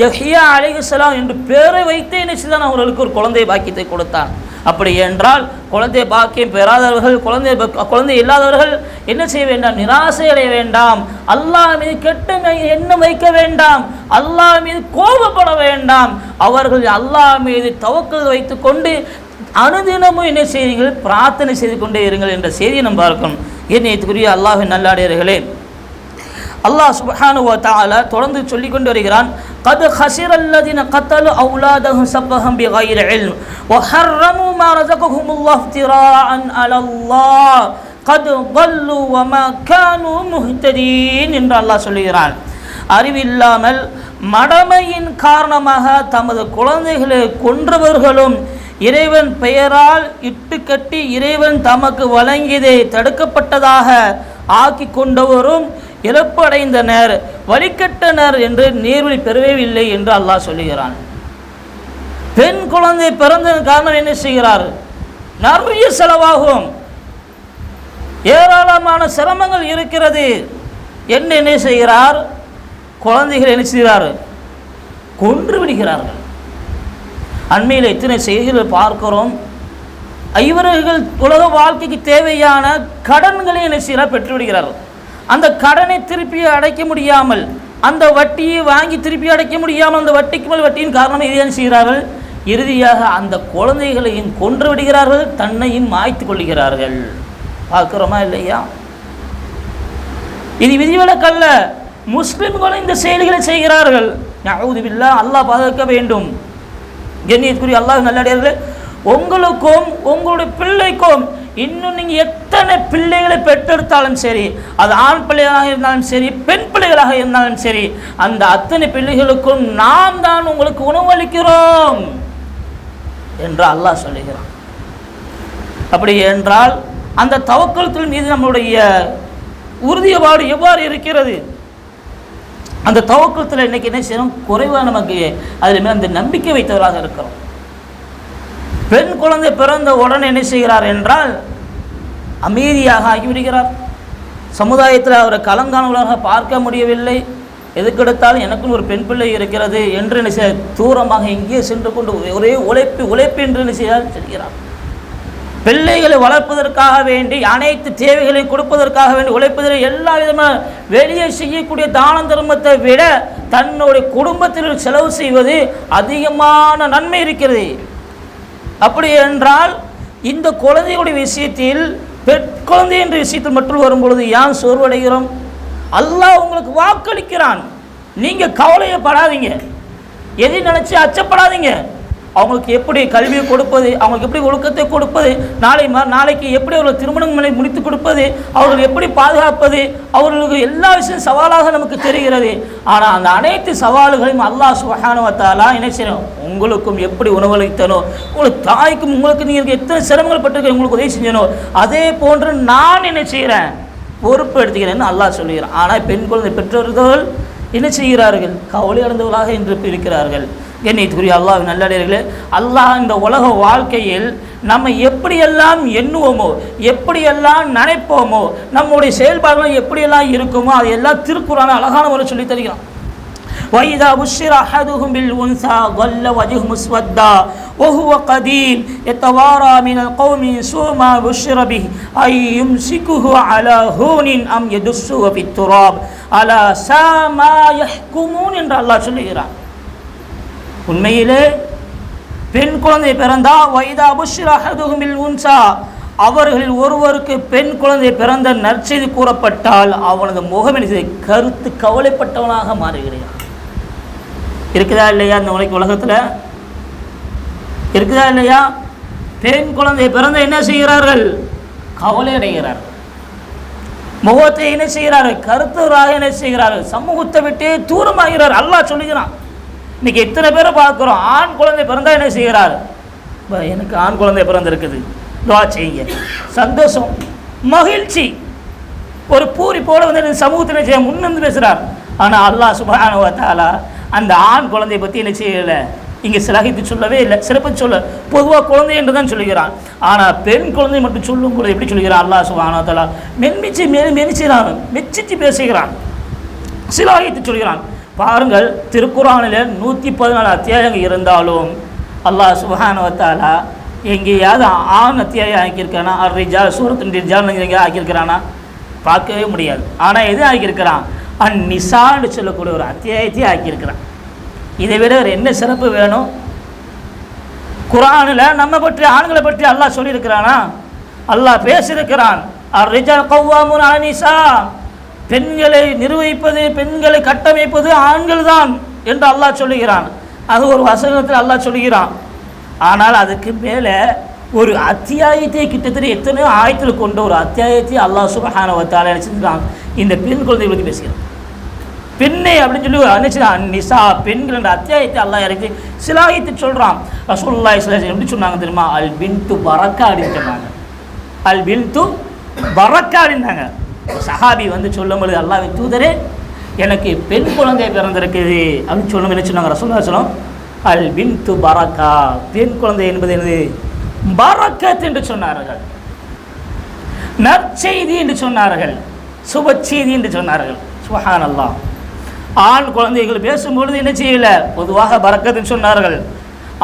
யஹ்யா அலைஹிஸ்ஸலாம் என்று பேரை வைத்து என்ன செய்தான், அவர்களுக்கு ஒரு குழந்தை பாக்கியத்தை கொடுத்தான். அப்படி என்றால் குழந்தை பாக்கியம் பெறாதவர்கள், குழந்தை இல்லாதவர்கள் என்ன செய்ய வேண்டாம், நிராசை அடைய வேண்டாம், அல்லாஹ் மீது கெட்ட எண்ணம் வைக்க வேண்டாம், அல்லாஹ் மீது கோபப்பட வேண்டாம். அவர்கள் அல்லாஹ் மீது தவக்கல் வைத்து கொண்டு அனுதினமும் என்ன செய்யுங்கள், பிரார்த்தனை செய்து கொண்டே இருங்கள் என்ற செய்தியை நம்ம பார்க்கணும். ஏனையத்துக்குரிய அல்லாஹ்வின் நல்லடியார்களே, அல்லாஹ் சுப்ஹானஹு வ தஆலா தொடர்ந்து சொல்லிக் கொண்டு வருகிறான், قد خسر الذين قتلوا اولادهم سفها بغير علم وحرموا ما رزقهم الله افتراء على الله قد ضلوا وما كانوا مهتدين என்று அல்லாஹ் சொல்கிறான். அறிவில்லாமல் மடமையின் காரணமாக தமது குழந்தைகளை கொன்றவர்களும், இறைவன் பெயரால் இட்டுக்கட்டி இறைவன் தமக்கு வழங்கியதை தடுக்கப்பட்டதாக ஆக்கி கொண்டவரும் இழப்படைந்தனர், வழிகட்டனர் என்று நேர்வழி பெறவே இல்லை என்று அல்லாஹ் சொல்லுகிறான். பெண் குழந்தை பிறந்ததன் காரணம் என்ன செய்கிறார், நிறைய செலவாகும், ஏராளமான சிரமங்கள் இருக்கிறது. என்ன செய்கிறார், குழந்தைகள் என்ன செய்கிறார், கொன்று விடுகிறார்கள். அண்மையில் எத்தனை செய்திகள் பார்க்கிறோம். இவர்கள் உலக வாழ்க்கைக்கு தேவையான கடன்களை என்ன செய்கிறார், பெற்று விடுகிறார்கள். அந்த கடனை திருப்பி அடைக்க முடியாமல், அந்த வட்டியை வாங்கி திருப்பி அடைக்க முடியாமல், அந்த வட்டிக்கு மேல் வட்டியின் காரணமாக இதை செய்கிறார்கள், இறுதியாக அந்த குழந்தைகளையும் கொன்று விடுகிறார்கள், தன்னையும் மாய்த்து கொள்கிறார்கள். பார்க்கிறோமா இல்லையா? இது விதிவிலக்கல்ல, முஸ்லிம்களும் இந்த செயல்களை செய்கிறார்கள். நஊது பில்லாஹ், அல்லாஹ் பாதுகாக்க வேண்டும். கண்ணியத்துக்குரிய அல்லாஹ் நல்லடியார்களே, உங்களுக்கும் உங்களுடைய பிள்ளைக்கும் இன்னும் நீங்கள் எத்தனை பிள்ளைகளை பெற்றெடுத்தாலும் சரி, அது ஆண் பிள்ளைகளாக இருந்தாலும் சரி, பெண் பிள்ளைகளாக இருந்தாலும் சரி, அந்த அத்தனை பிள்ளைகளுக்கும் நாம் தான் உங்களுக்கு உணவளிக்கிறோம் என்று அல்லாஹ் சொல்லுகிறான். அப்படி என்றால் அந்த தவக்கலத்தின் மீது நம்முடைய உறுதியபாடு எவ்வாறு இருக்கிறது? அந்த தவக்கலத்தில் இன்னைக்கு என்ன செய்யணும், குறைவாக நமக்கு அதில் மேல் அந்த நம்பிக்கை வைத்தவராக இருக்கிறோம். பெண் குழந்தை பிறந்த உடனே என்ன செய்கிறார் என்றால் அமைதியாக ஆகிவிடுகிறார். சமுதாயத்தில் அவரை கலங்கானவர்களாக பார்க்க முடியவில்லை. எதுக்கெடுத்தாலும் எனக்கும் ஒரு பெண் பிள்ளை இருக்கிறது என்று என்ன செய்ய தூரமாக எங்கேயே சென்று கொண்டு ஒரே உழைப்பு என்று என்ன செய்கிறார். பிள்ளைகளை வளர்ப்பதற்காக வேண்டி அனைத்து தேவைகளையும் கொடுப்பதற்காக வேண்டி உழைப்பதில் எல்லா விதமான வெளியே செய்யக்கூடிய தான தர்மத்தை விட தன்னுடைய குடும்பத்தில் செலவு செய்வது அதிகமான நன்மை இருக்கிறது. அப்படி என்றால் இந்த குழந்தையுடைய விஷயத்தில் குழந்தை என்ற விஷயத்தில் மட்டும் வரும்பொழுது ஏன் சோர்வடைகிறோம்? அல்லாஹ் உங்களுக்கு வாக்களிக்கிறான். நீங்கள் கவலையப்படாதீங்க, எதை நினச்சி அச்சப்படாதீங்க. அவங்களுக்கு எப்படி கல்வியை கொடுப்பது, அவங்களுக்கு எப்படி ஒழுக்கத்தை கொடுப்பது, நாளைக்கு எப்படி அவர்கள் திருமணங்களை முடித்து கொடுப்பது, அவர்கள் எப்படி பாதுகாப்பது, அவர்களுக்கு எல்லா விஷயம் சவாலாக நமக்கு தெரிகிறது. ஆனால் அந்த அனைத்து சவால்களையும் அல்லாஹ் சுப்ஹானஹு வ தஆலா என்ன செய்யணும், உங்களுக்கும் எப்படி உணவளித்தனோ, உங்களுக்கு தாய்க்கும் உங்களுக்கு நீங்கள் எத்தனை சிரமங்கள் பட்டிருக்க உங்களுக்கு உதவி செஞ்சனோ அதே போன்று நான் என்ன செய்கிறேன், பொறுப்பு எடுத்துக்கிறேன்னு அல்லாஹ் சொல்லுகிறான். ஆனால் பெண் குழந்தை பெற்றோர்கள் என்ன செய்கிறார்கள், கவலை அடைந்தவர்களாக இன்று இருக்கிறார்கள். கண்ணியத்துக்குரிய அல்லாஹ்வின் நல்லடியார்களே, அல்லாஹ் இந்த உலக வாழ்க்கையில் நம்ம எப்படியெல்லாம் எண்ணுவோமோ, எப்படியெல்லாம் நினைப்போமோ, நம்முடைய செயல்பாடுகள் எப்படியெல்லாம் இருக்குமோ அதையெல்லாம் திருக்குறான அழகான முறை சொல்லி தருகிறான். وَإِذَا بُشِّرَ أَحَدُهُم بِالْأُنثَى ظَلَّ وَجْهُهُ مُسْوَدًّا وَهُوَ كَظِيمٌ يَتَوَارَى مِنَ الْقَوْمِ مِن سُوءِ مَا بُشِّرَ بِهِ أَيُمْسِكُهُ عَلَى هُونٍ أَمْ يَدُسُّهُ فِي التُّرَابِ أَلَا سَاءَ مَا يَحْكُمُونَ என்று அல்லாஹ் சொல்லுகிறான். உண்மையிலே பெண் குழந்தை பிறந்தா வைதா புஷ்ஷிர அஹதுஹும் பில் உன்ஸா, அவர்களில் ஒருவருக்கு பெண் குழந்தை பிறந்த நற்செய்தி கூறப்பட்டால் அவனது முகம் கருத்து கவலைப்பட்டவனாக மாறுகிறான். இருக்குதா இல்லையா? இந்த உலகத்தில் இருக்குதா இல்லையா? பெண் குழந்தை பிறந்த என்ன செய்கிறார்கள், கவலை அடைகிறார்கள். முகத்தை என்ன செய்கிறார்கள், கருத்துவராக என்ன செய்கிறார்கள், சமூகத்தை விட்டே தூரமாகிறார். அல்லாஹ் சொல்லுகிறான். இன்னைக்கு எத்தனை பேரை பார்க்குறோம், ஆண் குழந்தை பிறந்தா என்ன செய்கிறார், எனக்கு ஆண் குழந்தை பிறந்திருக்குது துவா செய்யுங்க, சந்தோஷம் மகிழ்ச்சி, ஒரு பூரி போல வந்து சமூகத்தில் செய்ய முன்னிருந்து பேசுகிறார். ஆனால் அல்லாஹ் சுப்ஹானஹு வ தஆலா அந்த ஆண் குழந்தையை பற்றி என்ன செய்யலை, இங்கே சிலகித்து சொல்லவே இல்லை, சிறப்பு சொல்ல பொதுவாக குழந்தை என்று தான் சொல்லுகிறான். ஆனால் பெண் குழந்தை மட்டும் சொல்லும் பொழுது எப்படி சொல்லுகிறான் அல்லாஹ் சுப்ஹானஹு வ தஆலா, மென்மிச்சு மெச்சிச்சு பேசுகிறான், சிலாகித்து சொல்கிறான். பாருங்கள், திருக்குரானில் 114 அத்தியாயங்கள் இருந்தாலும் அல்லாஹ் சுப்ஹானஹு வ தஆலா எங்கேயாவது ஆண் அத்தியாயம் ஆக்கியிருக்கானா, ரிஜால் சூரத்துன் ரிஜால் எங்கேயாவது ஆக்கியிருக்கிறானா, பார்க்கவே முடியாது. ஆனால் எது ஆக்கியிருக்கிறான், அந்நிசான்னு சொல்லக்கூடிய ஒரு அத்தியாயத்தையே ஆக்கியிருக்கிறான். இதை விட ஒரு என்ன சிறப்பு வேணும்? குரானில் நம்ம பற்றி ஆண்களை பற்றி அல்லாஹ் சொல்லியிருக்கிறானா, அல்லாஹ் பேசியிருக்கிறான். ரிஜால் கவ்வாமுன் அலன் நிசா, பெண்களை நிர்வகிப்பது, பெண்களை கட்டமைப்பது ஆண்கள் தான் என்று அல்லாஹ் சொல்லுகிறான். அது ஒரு வசனத்தில் அல்லாஹ் சொல்லுகிறான். ஆனால் அதுக்கு மேலே ஒரு அத்தியாயத்தை கிட்டத்தட்ட எத்தனையோ ஆயத்தில் கொண்ட ஒரு அத்தியாயத்தை அல்லாஹ் சுப்ஹானஹு வ தஆலா நினைச்சிருக்கான். இந்த பெண் குழந்தை பற்றி பேசுகிறான். பெண்ணை அப்படின்னு சொல்லி நினைச்சுதான் நிசா பெண்கள் என்ற அத்தியாயத்தை அல்லாஹ் இறக்கி சிலாகித்து சொல்கிறான். ரசூலுல்லாஹி ஸல்லல்லாஹு அலைஹி வஸல்லம் எப்படி சொன்னாங்க தெரியுமா, அல் பின்து பரக்கா அப்படின்னு சொன்னாங்க. அல் பின்து பரக்கா அப்படின்னாங்க. சஹாபி வந்து சொல்லும் பொழுது, அல்லாஹ்வின் தூதரே எனக்கு பெண் குழந்தை பிறந்திருக்குது அப்படின்னு சொல்லும் என்ன சொன்னாங்க ரசூலுல்லாஹி ஸல்லல்லாஹு அலைஹி வஸல்லம், அல் பின்து பரக்கா, பெண் குழந்தை என்பது என்னது, பரக்கத் என்று சொன்னார்கள், நற்செய்தி என்று சொன்னார்கள், சுப செய்தி என்று சொன்னார்கள். சுப்ஹானல்லாஹ். ஆண் குழந்தைகள் பேசும்பொழுது என்ன செய்யல, பொதுவாக பரக்கத்துன்னு சொன்னார்கள்.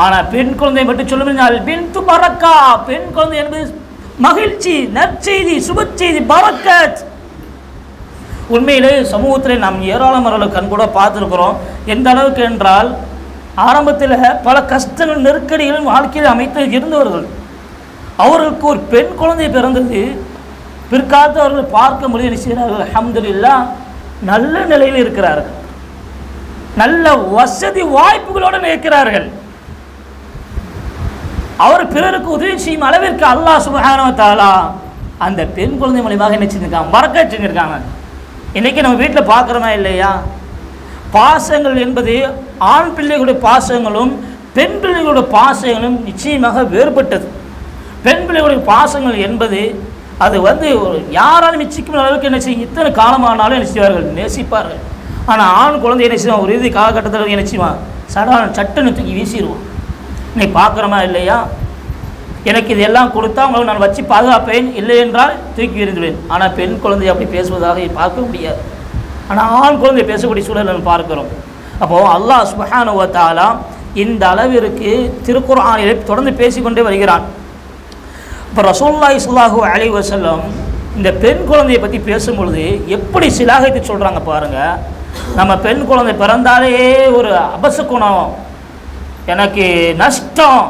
ஆனால் பெண் குழந்தை மட்டும் சொல்லும், அல் பின்து பரக்கா, பெண் குழந்தை என்பது மகிழ்ச்சி, நற்செய்தி, சுப செய்தி, பரக்கத். உண்மையிலே சமூகத்தில் நாம் ஏராளமான கண் கூட பார்த்துருக்கிறோம். எந்த அளவுக்கு என்றால், ஆரம்பத்தில் பல கஷ்டங்கள் நெருக்கடிகளும் வாழ்க்கையில் அமைத்து இருந்தவர்கள், அவர்களுக்கு ஒரு பெண் குழந்தை பிறந்தது, பிற்காலத்து அவர்களை பார்க்க முடிய செய்கிறார்கள். அல்ஹம்துலில்லாஹ், நல்ல நிலையில் இருக்கிறார்கள், நல்ல வசதி வாய்ப்புகளோடு இருக்கிறார்கள். அவர் பிறருக்கு உதவி செய்யும் அளவிற்கு அல்லாஹ் சுப்ஹானஹு வ தஆலா அந்த பெண் குழந்தை மூலமாக என்ன செஞ்சிருக்காங்க, பரக்கத் செஞ்சிருக்காங்க. இன்றைக்கி நம்ம வீட்டில் பார்க்குறோமா இல்லையா, பாசங்கள் என்பது ஆண் பிள்ளைகளுடைய பாசங்களும் பெண் பிள்ளைகளுடைய பாசங்களும் நிச்சயமாக வேறுபட்டது. பெண் பிள்ளைகளுடைய பாசங்கள் என்பது அது வந்து யாராலும் நிச்சயிக்கும் அளவுக்கு என்ன செய்யும், இத்தனை காலமானாலும் என்ன செய்வார்கள், நேசிப்பார்கள். ஆனால் ஆண் குழந்தை என்ன செய்வான், ஒரு இறுதி காலகட்டத்தில் என்ன செய்வான், சட்டுன்னு தூக்கி வீசிடுவான். இன்னைக்கு பார்க்குறோமா இல்லையா, எனக்கு இதெல்லாம் கொடுத்தா உங்களுக்கு நான் வச்சு பாதுகாப்பேன், இல்லை என்றால் தூக்கி எறிந்துவேன். ஆனால் பெண் குழந்தை அப்படி பேசுவதாக பார்க்க முடியாது. ஆனால் ஆண் குழந்தை பேசக்கூடிய சூழல் நம்ம பார்க்கிறோம். அப்போது அல்லாஹ் சுப்ஹானஹு வ தஆலா இந்த அளவிற்கு திருக்குர்ஆனிலே தொடர்ந்து பேசிக்கொண்டே வருகிறான். இப்போ ரசூலுல்லாஹி ஸல்லல்லாஹு அலைஹி வஸல்லம் இந்த பெண் குழந்தையை பற்றி பேசும்பொழுது எப்படி சிலாகித்து சொல்கிறாங்க பாருங்கள். நம்ம பெண் குழந்தை பிறந்தாலே ஒரு அபசகுணம், எனக்கு நஷ்டம்,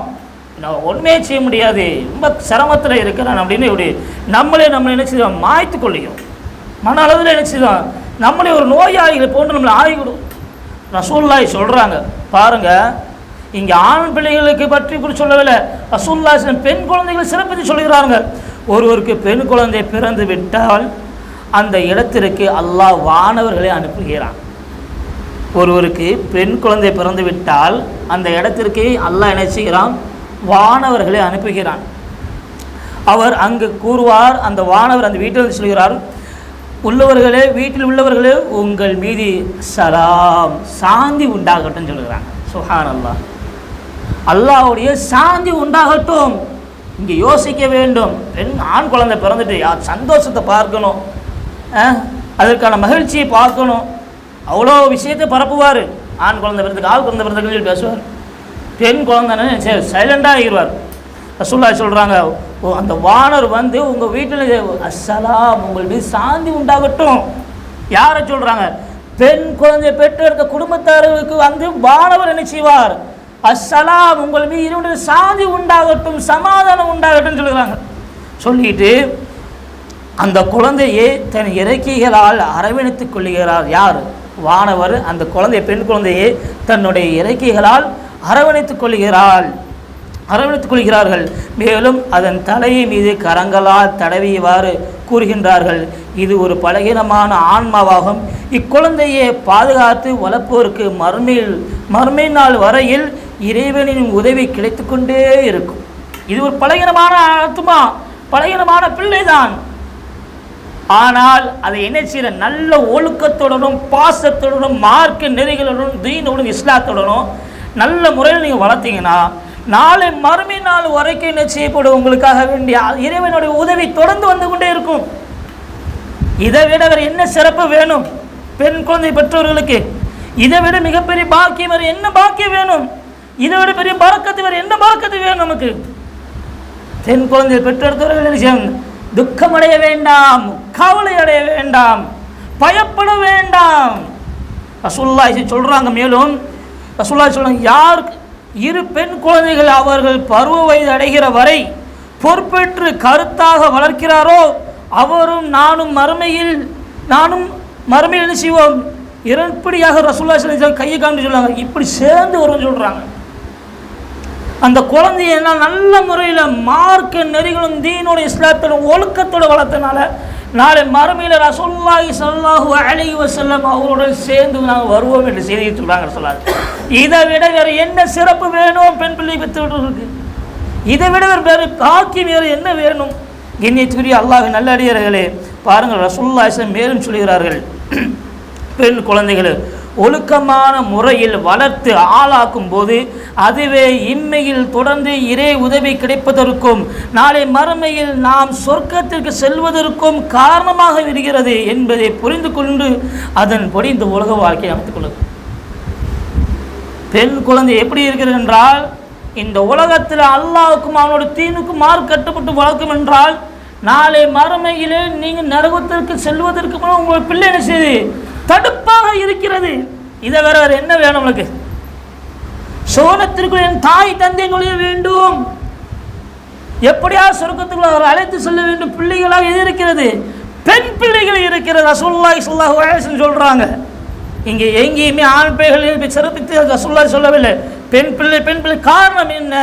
நான் ஒன்றுமே செய்ய முடியாது, ரொம்ப சிரமத்தில் இருக்கிறேன் அப்படின்னு இப்படி நம்மளை நினைச்சுதான் மாய்த்து கொள்ளுகிறோம். மன அளவில் நினைச்சுதான் நம்மளே ஒரு நோயாளிகளை போன்று நம்மளை ஆகிவிடும். ரசூலுல்லாஹி சொல்கிறாங்க பாருங்கள், இங்கே ஆண் பிள்ளைகளுக்கு பற்றி கூட சொல்லவில்லை, ரசூலுல்லாஹி பெண் குழந்தைகளை சிறப்பித்து சொல்கிறாங்க. ஒருவருக்கு பெண் குழந்தை பிறந்து விட்டால் அந்த இடத்திற்கு அல்லாஹ் வானவர்களை அனுப்புகிறான். ஒருவருக்கு பெண் குழந்தை பிறந்து விட்டால் அந்த இடத்திற்கு அல்லாஹ் என்ன செய்கிறான், வானவர்களை அனுப்புகிறான். அவர் அங்கு கூறுவார், அந்த வானவர் அந்த வீட்டில் சொல்கிறார், உள்ளவர்களே, வீட்டில் உள்ளவர்களே, உங்கள் மீது சலாம், சாந்தி உண்டாகட்டும் சொல்கிறாங்க. சுப்ஹானல்லாஹ், அல்லாஹ்வுடைய சாந்தி உண்டாகட்டும். இங்கே யோசிக்க வேண்டும், ஆண் குழந்தை பிறந்துட்டு யார் சந்தோஷத்தை பார்க்கணும், அதற்கான மகிழ்ச்சியை பார்க்கணும், அவ்வளோ விஷயத்தை பரப்புவார். ஆண் குழந்தை பிறந்துக்கு, ஆள் குழந்தை பிறந்தக்கு பேசுவார். பெண் குழந்தைன்னு சைலண்டாக ஆகிடுவார். ரசூலுல்லாஹி சொல்கிறாங்க, அந்த வானர் வந்து உங்கள் வீட்டில் அஸ்ஸலாம், உங்கள் மீது சாந்தி உண்டாகட்டும். யாரை சொல்கிறாங்க? பெண் குழந்தை பெற்றெடுத்த குடும்பத்தார்களுக்கு வந்து வானவர் என்ன செய்வார், அஸ்ஸலாம், உங்கள் மீது இறைவனுடைய சாந்தி உண்டாகட்டும், சமாதானம் உண்டாகட்டும் சொல்கிறாங்க. சொல்லிட்டு அந்த குழந்தையை தன் இறக்கைகளால் அரவணைத்துக் கொள்கிறார். யார்? வானவர். அந்த குழந்தை, பெண் குழந்தையை தன்னுடைய இறக்கைகளால் அரவணைத்துக் கொள்கிறார்கள். மேலும் அதன் தலையை மீது கரங்களால் தடவியவாறு கூறுகின்றார்கள், இது ஒரு பலகீனமான ஆன்மாவாகும். இக்குழந்தையை பாதுகாத்து வளர்ப்போருக்கு மறுமை நாள் வரையில் இறைவனின் உதவி கிடைத்து கொண்டே இருக்கும். இது ஒரு பலகீனமான ஆத்மா, பலகீனமான பிள்ளைதான். ஆனால் அதை என்ன செய்கிற, நல்ல ஒழுக்கத்துடனும் பாசத்துடனும் மார்க்க நெறிகளுடனும் தீனுடனும் இஸ்லாத்துடனும் நல்ல முறையில் நீங்கள் வளர்த்தீங்கன்னா நாளை மறுமை நாள் வரைக்கும் என்ன செய்யப்படும், உங்களுக்காக வேண்டிய இறைவனுடைய உதவி தொடர்ந்து வந்து கொண்டே இருக்கும். இதை விட வேறு என்ன சிறப்பு வேணும் பெண் குழந்தை பெற்றோர்களுக்கு? இதை விட மிகப்பெரிய பாக்கியம் வேறு என்ன பாக்கியம் வேணும்? இதை விட பெரிய பரக்கத்து வேறு என்ன பரக்கத்து வேணும் நமக்கு? பெண் குழந்தை பெற்றெடுத்தவர்கள் துக்கமடைய வேண்டாம், கவலை அடைய வேண்டாம், பயப்பட வேண்டாம். ரசூலுல்லாஹி சொல்றாங்க. மேலும் ரசூலுல்லாஹி சொல்றாங்க, யார் இரு பெண் குழந்தைகள் அவர்கள் பருவ வயது அடைகிற வரை பொறுப்பேற்று கருத்தாக வளர்க்கிறாரோ அவரும் நானும் மறுமையில் என்ன செய்வோம், இரண்டியாக ரசூலுல்லாஹி கையை காமிட்டு சொல்லுவாங்க, இப்படி சேர்ந்து வரும்னு சொல்றாங்க. அந்த குழந்தைய நல்ல முறையில் மார்க்க நெறிகளும் தீனோட இஸ்லாத்தோட ஒழுக்கத்தோடு வளர்த்தனால நாளை மறுமையில் ரசூலுல்லாஹி ஸல்லல்லாஹு அலைஹி வஸல்லம் அவருடன் சேர்ந்து நாங்கள் வருவோம் என்று செய்தி சொல்கிறாங்க. சொல்லாது இதை விட வேறு என்ன சிறப்பு வேணும் பெண் பிள்ளை பெற்றவர்களுக்கு? இதை விட வேறு காக்கி வேறு என்ன வேணும்? கண்ணியத்துக்குரிய அல்லாஹ்வின் நல்லடியார்களே, பாருங்கள், ரசூலுல்லாஹி மேலும் சொல்கிறார்கள், பெண் குழந்தைகள் ஒழுக்கமான முறையில் வளர்த்து ஆளாக்கும் போது அதுவே இம்மையில் தொடர்ந்து இறை உதவி கிடைப்பதற்கும் நாளை மறுமையில் நாம் சொர்க்கத்திற்கு செல்வதற்கும் காரணமாக விடுகிறது என்பதை புரிந்து கொண்டு அதன்படி இந்த உலக வாழ்க்கையை அமைத்துக் கொள்ளும். பெண் குழந்தை எப்படி இருக்கிறது என்றால், இந்த உலகத்தில் அல்லாஹ்வுக்கும் அவனோட தீனுக்கும் மார்க் கட்டுப்பட்டு வளர்க்கும் என்றால் நாளை மறுமையிலே நீங்கள் நரகத்திற்கு செல்வதற்கு முன் உங்கள் பிள்ளை என்ன செய்து தடுப்பாக இருக்கிறது. இதை வேற என்ன வேணும் உங்களுக்கு? சோனத்திற்குள் என் தாய் தந்தை நுழைய வேண்டும், எப்படியா சொர்க்கத்துக்குள்ள அவர் அழைத்து செல்ல வேண்டும். பிள்ளைகளாக எது இருக்கிறது? பெண் பிள்ளைகள் இருக்கிறது. ரசூலுல்லாஹி ஸல்லல்லாஹு அலைஹி வஸல்லம் சொல்றாங்க. இங்கே எங்கேயுமே ஆண் பிள்ளைகளை சிறப்பித்து ரசூலுல்லாஹி சொல்லவில்லை. பெண் பிள்ளை. காரணம் என்ன?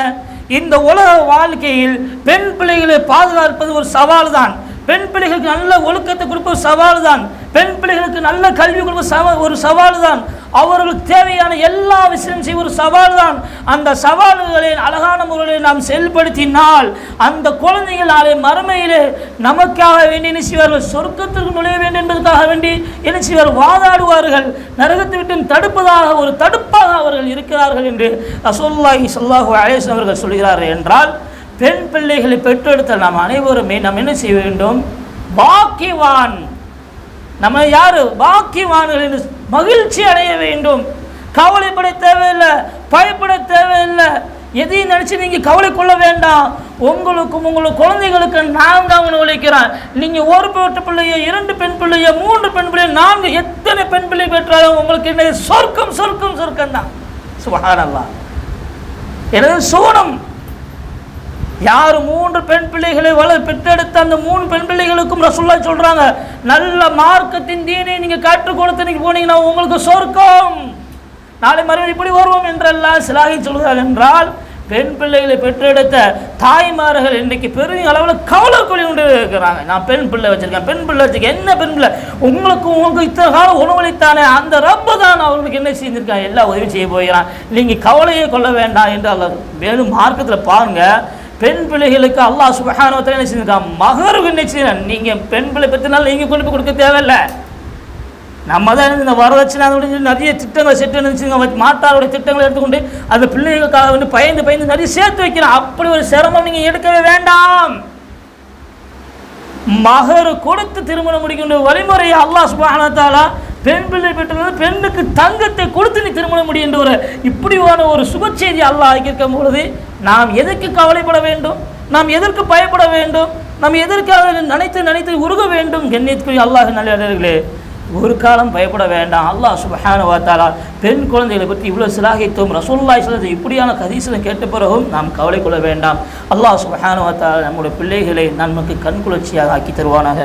இந்த உலக வாழ்க்கையில் பெண் பிள்ளைகளை பாதுகாப்பது ஒரு சவால் தான். பெண் பிள்ளைகளுக்கு நல்ல ஒழுக்கத்தை கொடுப்பது சவால் தான். பெண் பிள்ளைகளுக்கு நல்ல கல்வி கொடுப்பது ஒரு சவால் தான். அவர்களுக்கு தேவையான எல்லா விஷயம் செய்ய ஒரு சவால் தான். அந்த சவால்களை அழகான முறையில் நாம் செயல்படுத்தினால் அந்த குழந்தைகள் நாளை மறுமையிலே நமக்காக வேண்டி என்ன செய்வார்கள், சொர்க்கத்திற்கு நுழைய வேண்டும் என்பதற்காக வேண்டி என்ன செய்வார்கள், வாதாடுவார்கள். நரகத்தை விட்டு தடுப்பதாக ஒரு தடுப்பாக அவர்கள் இருக்கிறார்கள் என்று ரசூலுல்லாஹி ஸல்லல்லாஹு அலைஹி வஸல்லம் அவர்கள் சொல்கிறார்கள். என்றால் பெண் பிள்ளைகளை பெற்றெடுத்த நாம் அனைவருமே நாம் என்ன செய்ய வேண்டும், பாக்கியவான். நம்ம யார் பாக்கியவான்கள் என்று மகிழ்ச்சி அடைய வேண்டும். கவலைப்பட தேவையில்லை, பயப்பட தேவையில்லை, எதையும் நினச்சி நீங்கள் கவலை கொள்ள வேண்டாம். உங்களுக்கும் உங்கள் குழந்தைகளுக்கு நான் தான் உணவளிக்கிறேன். நீங்கள் ஒரு பிள்ளையோ 2 பெண் பிள்ளையோ 3 பெண் பிள்ளையோ 4 எத்தனை பெண் பிள்ளை பெற்றாலும் உங்களுக்கு என்ன சொர்க்கம் சொர்க்கம் சொர்க்கம் தான். சுப்ஹானல்லாஹ். எனது சோனம் யார் 3 பெண் பிள்ளைகளை பெற்றெடுத்த அந்த 3 பெண் பிள்ளைகளுக்கும் ரசூலுல்லாஹ் சொல்கிறாங்க, நல்ல மார்க்கத்தின் தீனை நீங்கள் கற்றுக் கொடுத்து நீங்கள் போனீங்கன்னா உங்களுக்கு சொர்க்கம். நாளை மறுபடியும் இப்படி வருவோம் என்றெல்லாம் சிலாகி சொல்கிறார்கள் என்றால், பெண் பிள்ளைகளை பெற்றெடுத்த தாய்மார்கள் இன்றைக்கு பெரிய அளவில் கவலை கொண்டு இருக்கிறாங்க. நான் பெண் பிள்ளை வச்சுருக்கேன், பெண் பிள்ளை வச்சுருக்கேன், என்ன பெண் பிள்ளை, உங்களுக்கு இத்தனை காலம் உணவளித்தானே அந்த ரப்பு தான் அவங்களுக்கு என்ன செஞ்சுருக்காங்க, எல்லா உதவி செய்ய போகிறான், நீங்கள் கவலையே கொள்ள வேண்டாம் என்று அல்லாஹ். மேலும் மார்க்கத்தில் பாருங்கள், பெண் பிள்ளைகளுக்கு அல்லாஹ் சுப்ஹானஹு வ தஆலா என்ன செஞ்சிருக்கான், மகருக்கு என்ன செய்யணும். நீங்கள் பெண் பிள்ளை பெற்றனால நீங்கள் கொண்டு போய் கொடுக்க தேவையில்லை. நம்ம தான் இந்த வரதட்சணை நிறைய திட்டங்களை செட்டு நினச்சிங்க, மாட்டாருடைய திட்டங்களை எடுத்துக்கொண்டு அந்த பிள்ளைகளுக்காக வந்து பயந்து பயந்து நிறைய சேர்த்து வைக்கிறோம். அப்படி ஒரு சிரமம் நீங்கள் எடுக்கவே வேண்டாம். மகர் கொடுத்து திருமணம் முடிக்கின்ற வழிமுறையை அல்லாஹ் சுப்ஹானஹு வ தஆலா பெண் பிள்ளை பெற்றது பெண்ணுக்கு தங்கத்தை கொடுத்து நீ திருமணம் முடிகின்ற ஒரு இப்படியான ஒரு சுப செய்தி அல்லாஹ் ஆக்கியிருக்கும் பொழுது நாம் எதற்கு கவலைப்பட வேண்டும், நாம் எதற்கு பயப்பட வேண்டும், நாம் எதற்காக நினைத்து உருக வேண்டும். கண்ணியத்துக்குரிய அல்லாஹ் நல்லவர்களே, ஒரு காலம் பயப்பட வேண்டாம். அல்லாஹ் சுப்ஹானஹு வ தஆலா பெண் குழந்தைகளை பற்றி இவ்வளோ சிலாகித்தும் ரசூலுல்லாஹி ஸல்லல்லாஹு அலைஹி வஸல்லம் இப்படியான ஹதீஸை கேட்ட பிறகும் நாம் கவலை கொள்ள வேண்டாம். அல்லாஹ் சுப்ஹானஹு வ தஆலா நம்முடைய பிள்ளைகளை நமக்கு கண்குளிர்ச்சியாக ஆக்கி தருவானாக.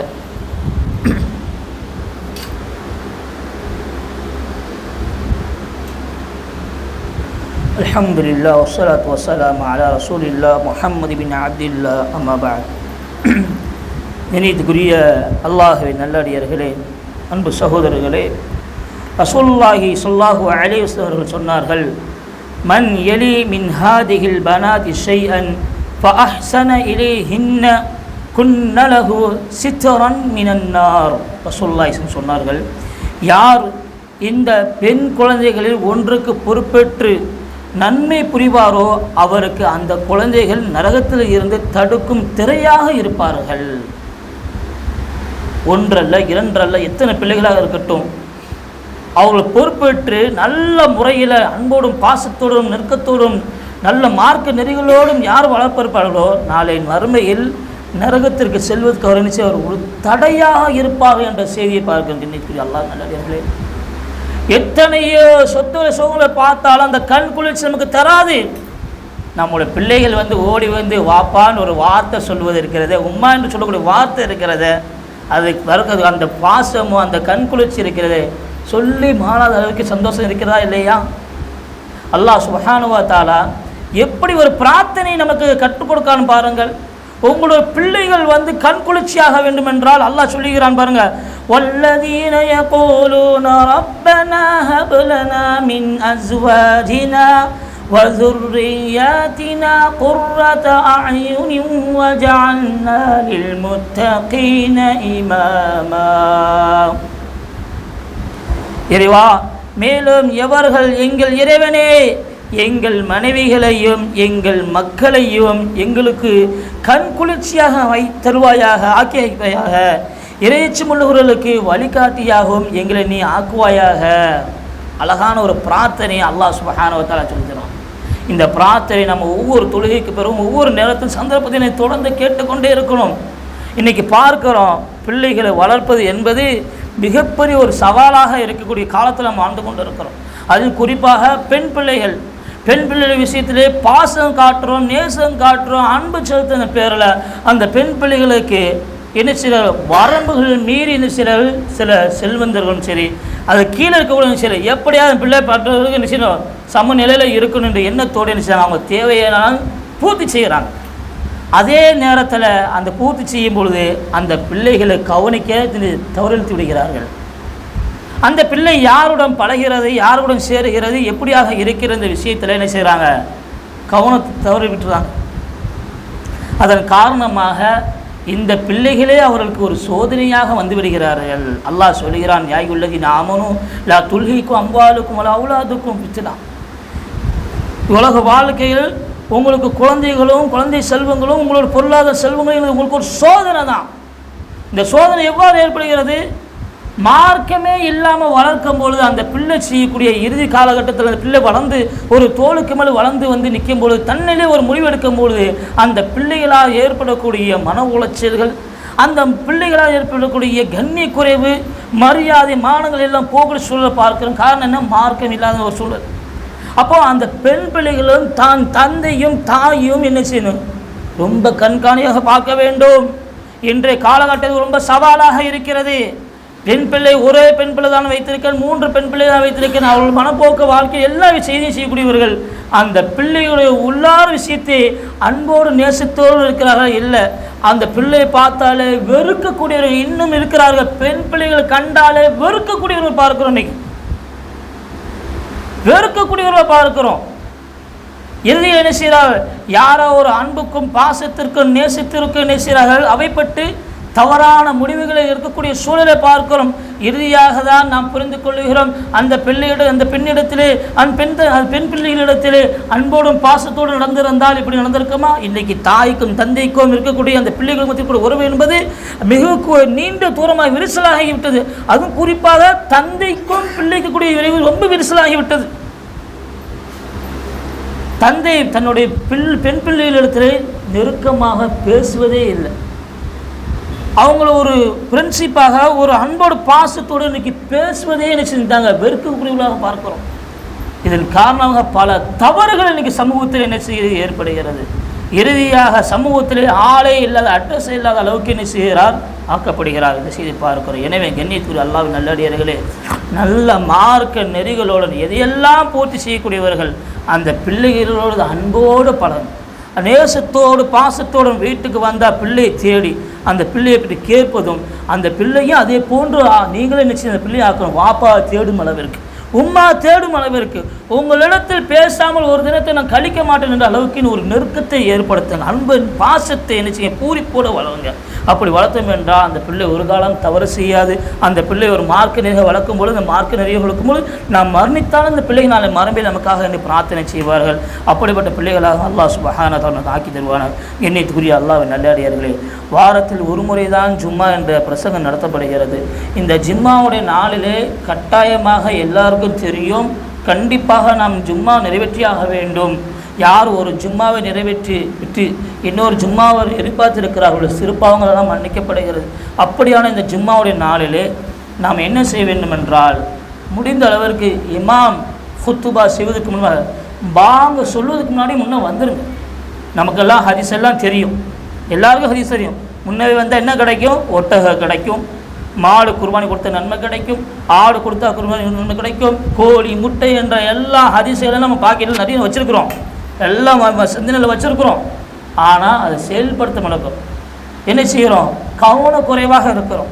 அல்ஹம்துலில்லாஹ் வஸ்ஸலாத்து வஸ்ஸலாமு அலா ரசூலில்லாஹ் முஹம்மது பின் அப்துல்லாஹ் அம்மா பஅத். இனிதுக்குரிய அல்லாஹ்வின் நல்லடியார்களே, அன்பு சகோதரர்களே, ரசூலுல்லாஹி ஸல்லல்லாஹு அலைஹி வஸல்லம் அவர்கள் சொன்னார்கள், மன் யலி மின் ஹாதிஹில் பனாதி ஷைஅன் ஃபஅஹ்ஸன இலைஹின்ன குன்ன லஹு சித்ரன் மினன் நார். ரசூலுல்லாஹி சொன்னார்கள், யார் இந்த பெண் குழந்தைகளில் ஒன்றுக்கு பொறுப்பேற்று நன்மை புரிவாரோ அவருக்கு அந்த குழந்தைகள் நரகத்தில் இருந்து தடுக்கும் திரையாக இருப்பார்கள். ஒன்றல்ல, இரண்டல்ல, எத்தனை பிள்ளைகளாக இருக்கட்டும், அவர்களை பொறுப்பேற்று நல்ல முறையில் அன்போடும் பாசத்தோடும் நெருக்கத்தோடும் நல்ல மார்க்க நெறிகளோடும் யார் வளர்ப்பிருப்பார்களோ நாளை மறுமையில் நரகத்திற்கு செல்வதற்கு அவர் நினைச்சு அவர் ஒரு தடையாக இருப்பார்கள் என்ற செய்தியை பார்க்கின்றேன். அல்லாஹ் நல்லடியார்களே, எத்தனையோ சொத்துக்களை சோகங்களை பார்த்தாலும் அந்த கண் குளிர்ச்சி நமக்கு தராது. நம்முடைய பிள்ளைகள் வந்து ஓடி வந்து வாப்பான்னு ஒரு வார்த்தை சொல்வது இருக்கிறது, உம்மா என்று சொல்லக்கூடிய வார்த்தை இருக்கிறது, அது வருகிறது அந்த பாசமும் அந்த கண் குளிர்ச்சி இருக்கிறது, சொல்லி மாறாத அளவுக்கு சந்தோஷம் இருக்கிறதா இல்லையா? அல்லாஹ் சுப்ஹானஹு வ தஆலா எப்படி ஒரு பிரார்த்தனை நமக்கு கற்றுக் கொடுக்கான்னு பாருங்கள். உங்களுடைய பிள்ளைகள் வந்து கண் குளிர்ச்சியாக வேண்டும் என்றால் அல்லாஹ் சொல்லுகிறான் பாருங்க, வல்லதீன யகூலூன ரப்பனா ஹப் லனா மின் அஸ்வாஜினா வ ذُرِّيَّاتِنَا قُرَّةَ أَعْيُنٍ وَجَعَلْنَا لِلْمُتَّقِينَ إِمَامًا. இறைவா, மேலும் எவர்கள் எங்கள் இறைவனே எங்கள் மனைவிகளையும் எங்கள் மக்களையும் எங்களுக்கு கண் குளிர்ச்சியாக தருவாயாக, ஆக்கி வைப்பாயாக, இறையச்சம் உள்ளவர்களுக்கு வழிகாட்டியாகவும் எங்களை நீ ஆக்குவாயாக. அழகான ஒரு பிரார்த்தனை அல்லாஹ் சுப்ஹானஹு வ தஆலா சொல்கிறான். இந்த பிரார்த்தனை நம்ம ஒவ்வொரு தொழுகைக்கு பிறகும் ஒவ்வொரு நேரத்தில் சந்தர்ப்பத்தினை தொடர்ந்து கேட்டுக்கொண்டே இருக்கணும். இன்றைக்கி பார்க்குறோம், பிள்ளைகளை வளர்ப்பது என்பது மிகப்பெரிய ஒரு சவாலாக இருக்கக்கூடிய காலத்தில் நம்ம ஆண்டு கொண்டு இருக்கிறோம். அதில் குறிப்பாக பெண் பிள்ளைகள் விஷயத்திலே பாசம் காட்டுறோம், நேசம் காட்டுறோம், அன்பு செலுத்தின பேரில் அந்த பெண் பிள்ளைகளுக்கு என்ன சில வரம்புகள் மீறி சில செல்வந்தர்களும் சரி, அது கீழே இருக்கக்கூடிய சரி, எப்படியாவது பிள்ளை பற்றவர்களுக்கு என்ன செய்யணும், சமநிலையில் இருக்கணும் என்ற எண்ணத்தோடு என்ன செய்யணும், அவங்க தேவையான பூர்த்தி செய்கிறாங்க. அதே நேரத்தில் அந்த பூர்த்தி செய்யும் பொழுது அந்த பிள்ளைகளை கவனிக்க தவறித்து விடுகிறார்கள். அந்த பிள்ளை யாருடன் பழகிறது, யாருடன் சேருகிறது, எப்படியாக இருக்கிற இந்த விஷயத்தில் என்ன செய்கிறாங்க, கவனத்தை தவறி விட்டுறாங்க. அதன் காரணமாக இந்த பிள்ளைகளே அவர்களுக்கு ஒரு சோதனையாக வந்து விடுகிறார்கள். அல்லாஹ் சொல்கிறான், யா அய்யுஹல்லதீன ஆமனூ லா துல்ஹிக்கும் அம்வாலுக்கும் வலா அவுலாதுக்கும் ஃபித்னா. உலக வாழ்க்கையில் உங்களுக்கு குழந்தைகளும் குழந்தை செல்வங்களும் உங்களோட பொருளாதார செல்வங்களும் உங்களுக்கு ஒரு சோதனை தான். இந்த சோதனை எவ்வாறு ஏற்படுகிறது? மார்க்கமே இல்லாமல் வளர்க்கும் பொழுது அந்த பிள்ளை செய்யக்கூடிய இறுதி காலகட்டத்தில் அந்த பிள்ளை வளர்ந்து ஒரு தோளுக்கு மேலே வளர்ந்து வந்து நிற்கும் பொழுது தன்னிலே ஒரு முடிவெடுக்கும் பொழுது அந்த பிள்ளைகளால் ஏற்படக்கூடிய மன உளைச்சல்கள், அந்த பிள்ளைகளால் ஏற்படக்கூடிய கண்ணிய குறைவு, மரியாதை, மானங்கள் எல்லாம் போகிற சூழலை பார்க்கிறோம். காரணம் என்ன? மார்க்கம் இல்லாத ஒரு சூழல். அப்போ அந்த பெண் பிள்ளைகளும் தான் தந்தையும் தாயும் என்ன செய்யணும்? ரொம்ப கண்காணியாக பார்க்க வேண்டும். இன்றைய காலகட்டத்தில் ரொம்ப சவாலாக இருக்கிறது. பெண் பிள்ளை ஒரே பெண் பிள்ளை தான் வைத்திருக்கேன், 3 பெண் பிள்ளை தான் வைத்திருக்கேன், அவர்கள் மனப்போக்கு வாழ்க்கை எல்லா செய்தியும் செய்யக்கூடியவர்கள். அந்த பிள்ளைகளுடைய உள்ளார விஷயத்தை அன்போடு நேசத்தோடு இருக்கிறார்கள். இல்லை, அந்த பிள்ளையை பார்த்தாலே வெறுக்கக்கூடியவர்கள் இன்னும் இருக்கிறார்கள். பெண் பிள்ளைகள் கண்டாலே வெறுக்கக்கூடியவர்கள் பார்க்கிறோம். இன்னைக்கு வெறுக்கக்கூடியவர்கள் பார்க்கிறோம். இறுதியில் என்ன செய்கிறார்கள்? யாரோ ஒரு அன்புக்கும் பாசத்திற்கும் நேசத்திற்கும் என்ன செய்கிறார்கள்? அவைப்பட்டு தவறான முடிவுகளில் இருக்கக்கூடிய சூழலை பார்க்கிறோம். இறுதியாக தான் நாம் புரிந்து கொள்கிறோம், அந்த பெண்ணிடத்திலே பெண் பிள்ளைகளிடத்திலே அன்போடும் பாசத்தோடு நடந்திருந்தால் இப்படி நடந்திருக்குமா? இன்றைக்கு தாய்க்கும் தந்தைக்கும் இருக்கக்கூடிய அந்த பிள்ளைகள் மத்திய கூட உறவு என்பது மிக நீண்ட தூரமாக விரிசலாகிவிட்டது. அதுவும் குறிப்பாக தந்தைக்கும் பிள்ளைக்கு கூடிய விரைவு ரொம்ப விரிசலாகிவிட்டது. தந்தை தன்னுடைய பெண் பிள்ளைகளிடத்திலே நெருக்கமாக பேசுவதே இல்லை. அவங்கள ஒரு ஃப்ரெண்ட்ஷிப்பாக ஒரு அன்போடு பாசத்தோடு இன்றைக்கி பேசுவதே என்ன செஞ்சுட்டாங்க? வெறுக்கக்கூடியவர்களாக பார்க்கிறோம். இதன் காரணமாக பல தவறுகள் இன்றைக்கி சமூகத்தில் என்ன செய்ய ஏற்படுகிறது. இறுதியாக சமூகத்திலே ஆளே இல்லாத, அட்ரஸ் இல்லாத அளவுக்கு என்ன செய்கிறார்? ஆக்கப்படுகிறார். இந்த செய்தி பார்க்கிறோம். எனவே கண்ணியத்துக்குரிய அல்லாஹ்வின் நல்லடியார்களே, நல்ல மார்க்க நெறிகளோடு எதையெல்லாம் பூர்த்தி செய்யக்கூடியவர்கள் அந்த பிள்ளைகளோடு அன்போடு பலன் நேசத்தோடு பாசத்தோடு வீட்டுக்கு வந்தால் பிள்ளையை தேடி அந்த பிள்ளையை பற்றி கேட்பதும், அந்த பிள்ளையும் அதே போன்று நீங்களே நிச்சயம் அந்த பிள்ளையை ஆக்கணும். வாப்பா தேடும் அளவிற்கு, உம்மா தேடும் அளவிற்கு, உங்களிடத்தில் பேசாமல் ஒரு தினத்தை நான் கழிக்க மாட்டேன் என்ற அளவுக்கு ஒரு நெருக்கத்தை ஏற்படுத்துங்க. அன்பின் பாசத்தை என்ன செய்ய பூரிப்போடு வளருங்க. அப்படி வளர்த்தோம் என்றால் அந்த பிள்ளை ஒரு காலம் தவறு செய்யாது. அந்த பிள்ளை ஒரு மார்க்க நெறியை வளர்க்கும் பொழுது, அந்த மார்க்க நெறியை வளர்க்கும் பொழுது நாம் மரணித்தாலும் அந்த பிள்ளைகள் நாளை மரபில் நமக்காக என்னை பிரார்த்தனை செய்வார்கள். அப்படிப்பட்ட பிள்ளைகளாக அல்லாஹ் சுப்ஹானஹு வ தஆலா ஆக்கி தருவானார். எண்ணியத்துக்குரிய அல்லாஹ்வின் நல்லடியார்களே, வாரத்தில் ஒரு முறை தான் ஜும்மா என்ற பிரசங்கம் நடத்தப்படுகிறது. இந்த ஜும்மாவுடைய நாளிலே கட்டாயமாக எல்லாருக்கும் தெரியும், கண்டிப்பாக நாம் ஜும்மா நிறைவேற்றியாக வேண்டும். யார் ஒரு ஜும்மாவை நிறைவேற்றி விட்டு இன்னொரு ஜும்மாவை எதிர்பார்த்திருக்கிறார்களோ சிறுபாவங்களெல்லாம் மன்னிக்கப்படுகிறது. அப்படியான இந்த ஜும்மாவுடைய நாளிலே நாம் என்ன செய்ய வேண்டும் என்றால், முடிந்த அளவிற்கு இமாம் ஹுத்துபா செய்வதற்கு முன்னாடி பாங்க சொல்வதற்கு முன்னாடி முன்னே வந்துடுங்க. நமக்கெல்லாம் ஹதீஸ் எல்லாம் தெரியும், எல்லாருக்கும் ஹதீஸ் தெரியும். முன்னே வந்தால் என்ன கிடைக்கும்? ஒட்டகம் கிடைக்கும், மாடு குர்பானி கொடுத்த நன்மை கிடைக்கும், ஆடு கொடுத்தா குர்பானி நன்மை கிடைக்கும், கோழி முட்டை என்ற எல்லா ஹதீஸையும் நம்ம பாக்கெட்டில் நிறைய வச்சுருக்கிறோம், எல்லாம் சிந்தனையில் வச்சுருக்கிறோம். ஆனால் அதை செயல்படுத்த நடக்கும். என்ன செய்கிறோம்? கவனக்குறைவாக இருக்கிறோம்.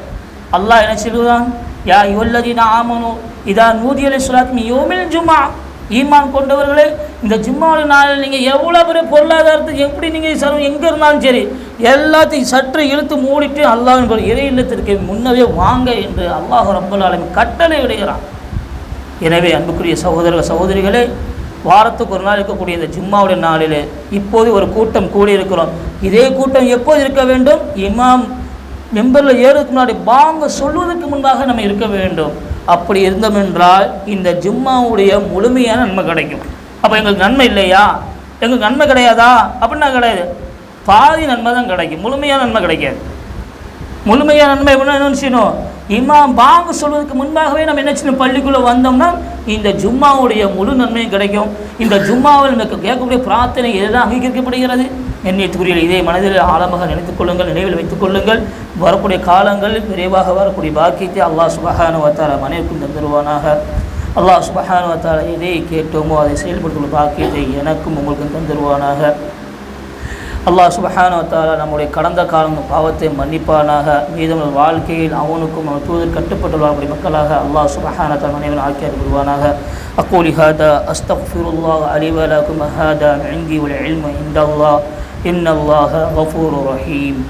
அல்லாஹ் என்ன செய்வான்? யா யுவல்லதீன ஆமனு இதா நூதிய லிஸ்ஸலாத்தி மின் யௌமில் ஜும்ஆ, ஈமான் கொண்டவர்களே, இந்த ஜும்மாவுடைய நாளில் நீங்கள் எவ்வளோ பெரிய பொருளாதாரத்தை எப்படி நீங்கள் எங்கே இருந்தாலும் சரி எல்லாத்தையும் சற்று இழுத்து மூடிட்டு அல்லாஹ்வின் இறை இல்லத்திற்கு முன்னவே வாங்க என்று அல்லாஹ் ரப்பல் ஆலமீன் கட்டளை இடுகிறான். எனவே அன்புக்குரிய சகோதரிகளே, வாரத்துக்கு ஒரு நாள் இருக்கக்கூடிய இந்த ஜும்மாவுடைய நாளிலே இப்போது ஒரு கூட்டம் கூடியிருக்கிறோம். இதே கூட்டம் எப்போது இருக்க வேண்டும்? இமாம் மெம்பரில் ஏறதுக்கு முன்னாடி பாங்க சொல்வதற்கு முன்பாக நம்ம இருக்க வேண்டும். அப்படி இருந்தோம் என்றால் இந்த ஜும்மாவுடைய முழுமையான நன்மை கிடைக்கும். அப்போ எங்களுக்கு நன்மை இல்லையா? எங்களுக்கு நன்மை கிடையாதா? அப்படின்னா கிடையாது, பாதி நன்மை தான் கிடைக்கும், முழுமையான நன்மை கிடைக்காது. முழுமையான நன்மை எப்படின்னா என்ன செய்யணும்? இமாம் பாங்க சொல்வதற்கு முன்பாகவே நம்ம என்ன செய்யணும்? பள்ளிக்குள்ளே வந்தோம்னா இந்த ஜும்மாவுடைய முழு நன்மையும் கிடைக்கும். இந்த ஜும்மாவில் நமக்கு கேட்கக்கூடிய பிரார்த்தனை எல்லாம் அங்கீகரிக்கப்படுகிறது. எண்ணியத்துக்குரிய இதை மனதில் ஆழமாக நினைத்துக் கொள்ளுங்கள், நினைவில் வைத்துக் கொள்ளுங்கள். வரக்கூடிய காலங்களில் விரைவாக வரக்கூடிய பாக்கியத்தை அல்லாஹ் சுப்ஹானஹு வ தஆலா மனைவிக்கும் தந்துருவானாக. அல்லாஹ் சுப்ஹானஹு வ தஆலா எதை கேட்டோமோ அதை செயல்படுத்தும் பாக்கியத்தை எனக்கும் உங்களுக்கும் தந்துருவானாக. அல்லாஹ் சுப்ஹானஹு வ தஆலா நம்முடைய கடந்த காலங்கள் பாவத்தை மன்னிப்பானாக. மீதம் வாழ்க்கையில் அவனுக்கும் அவன் தூதர் கட்டுப்பட்டு வாழக்கூடிய மக்களாக அல்லாஹ் சுப்ஹானஹு வ தஆலா அனைவரும் ஆக்கி அருள்வானாக. அக்கூலி ஹாதா அஸ்தக்ஃபிருல்லாஹ் லி வ லக்கும் ஹாதா இன்தி வல் இல்மு இன்தல்லாஹ் இன்னல்லாஹ கஃபூருர் ரஹீம்.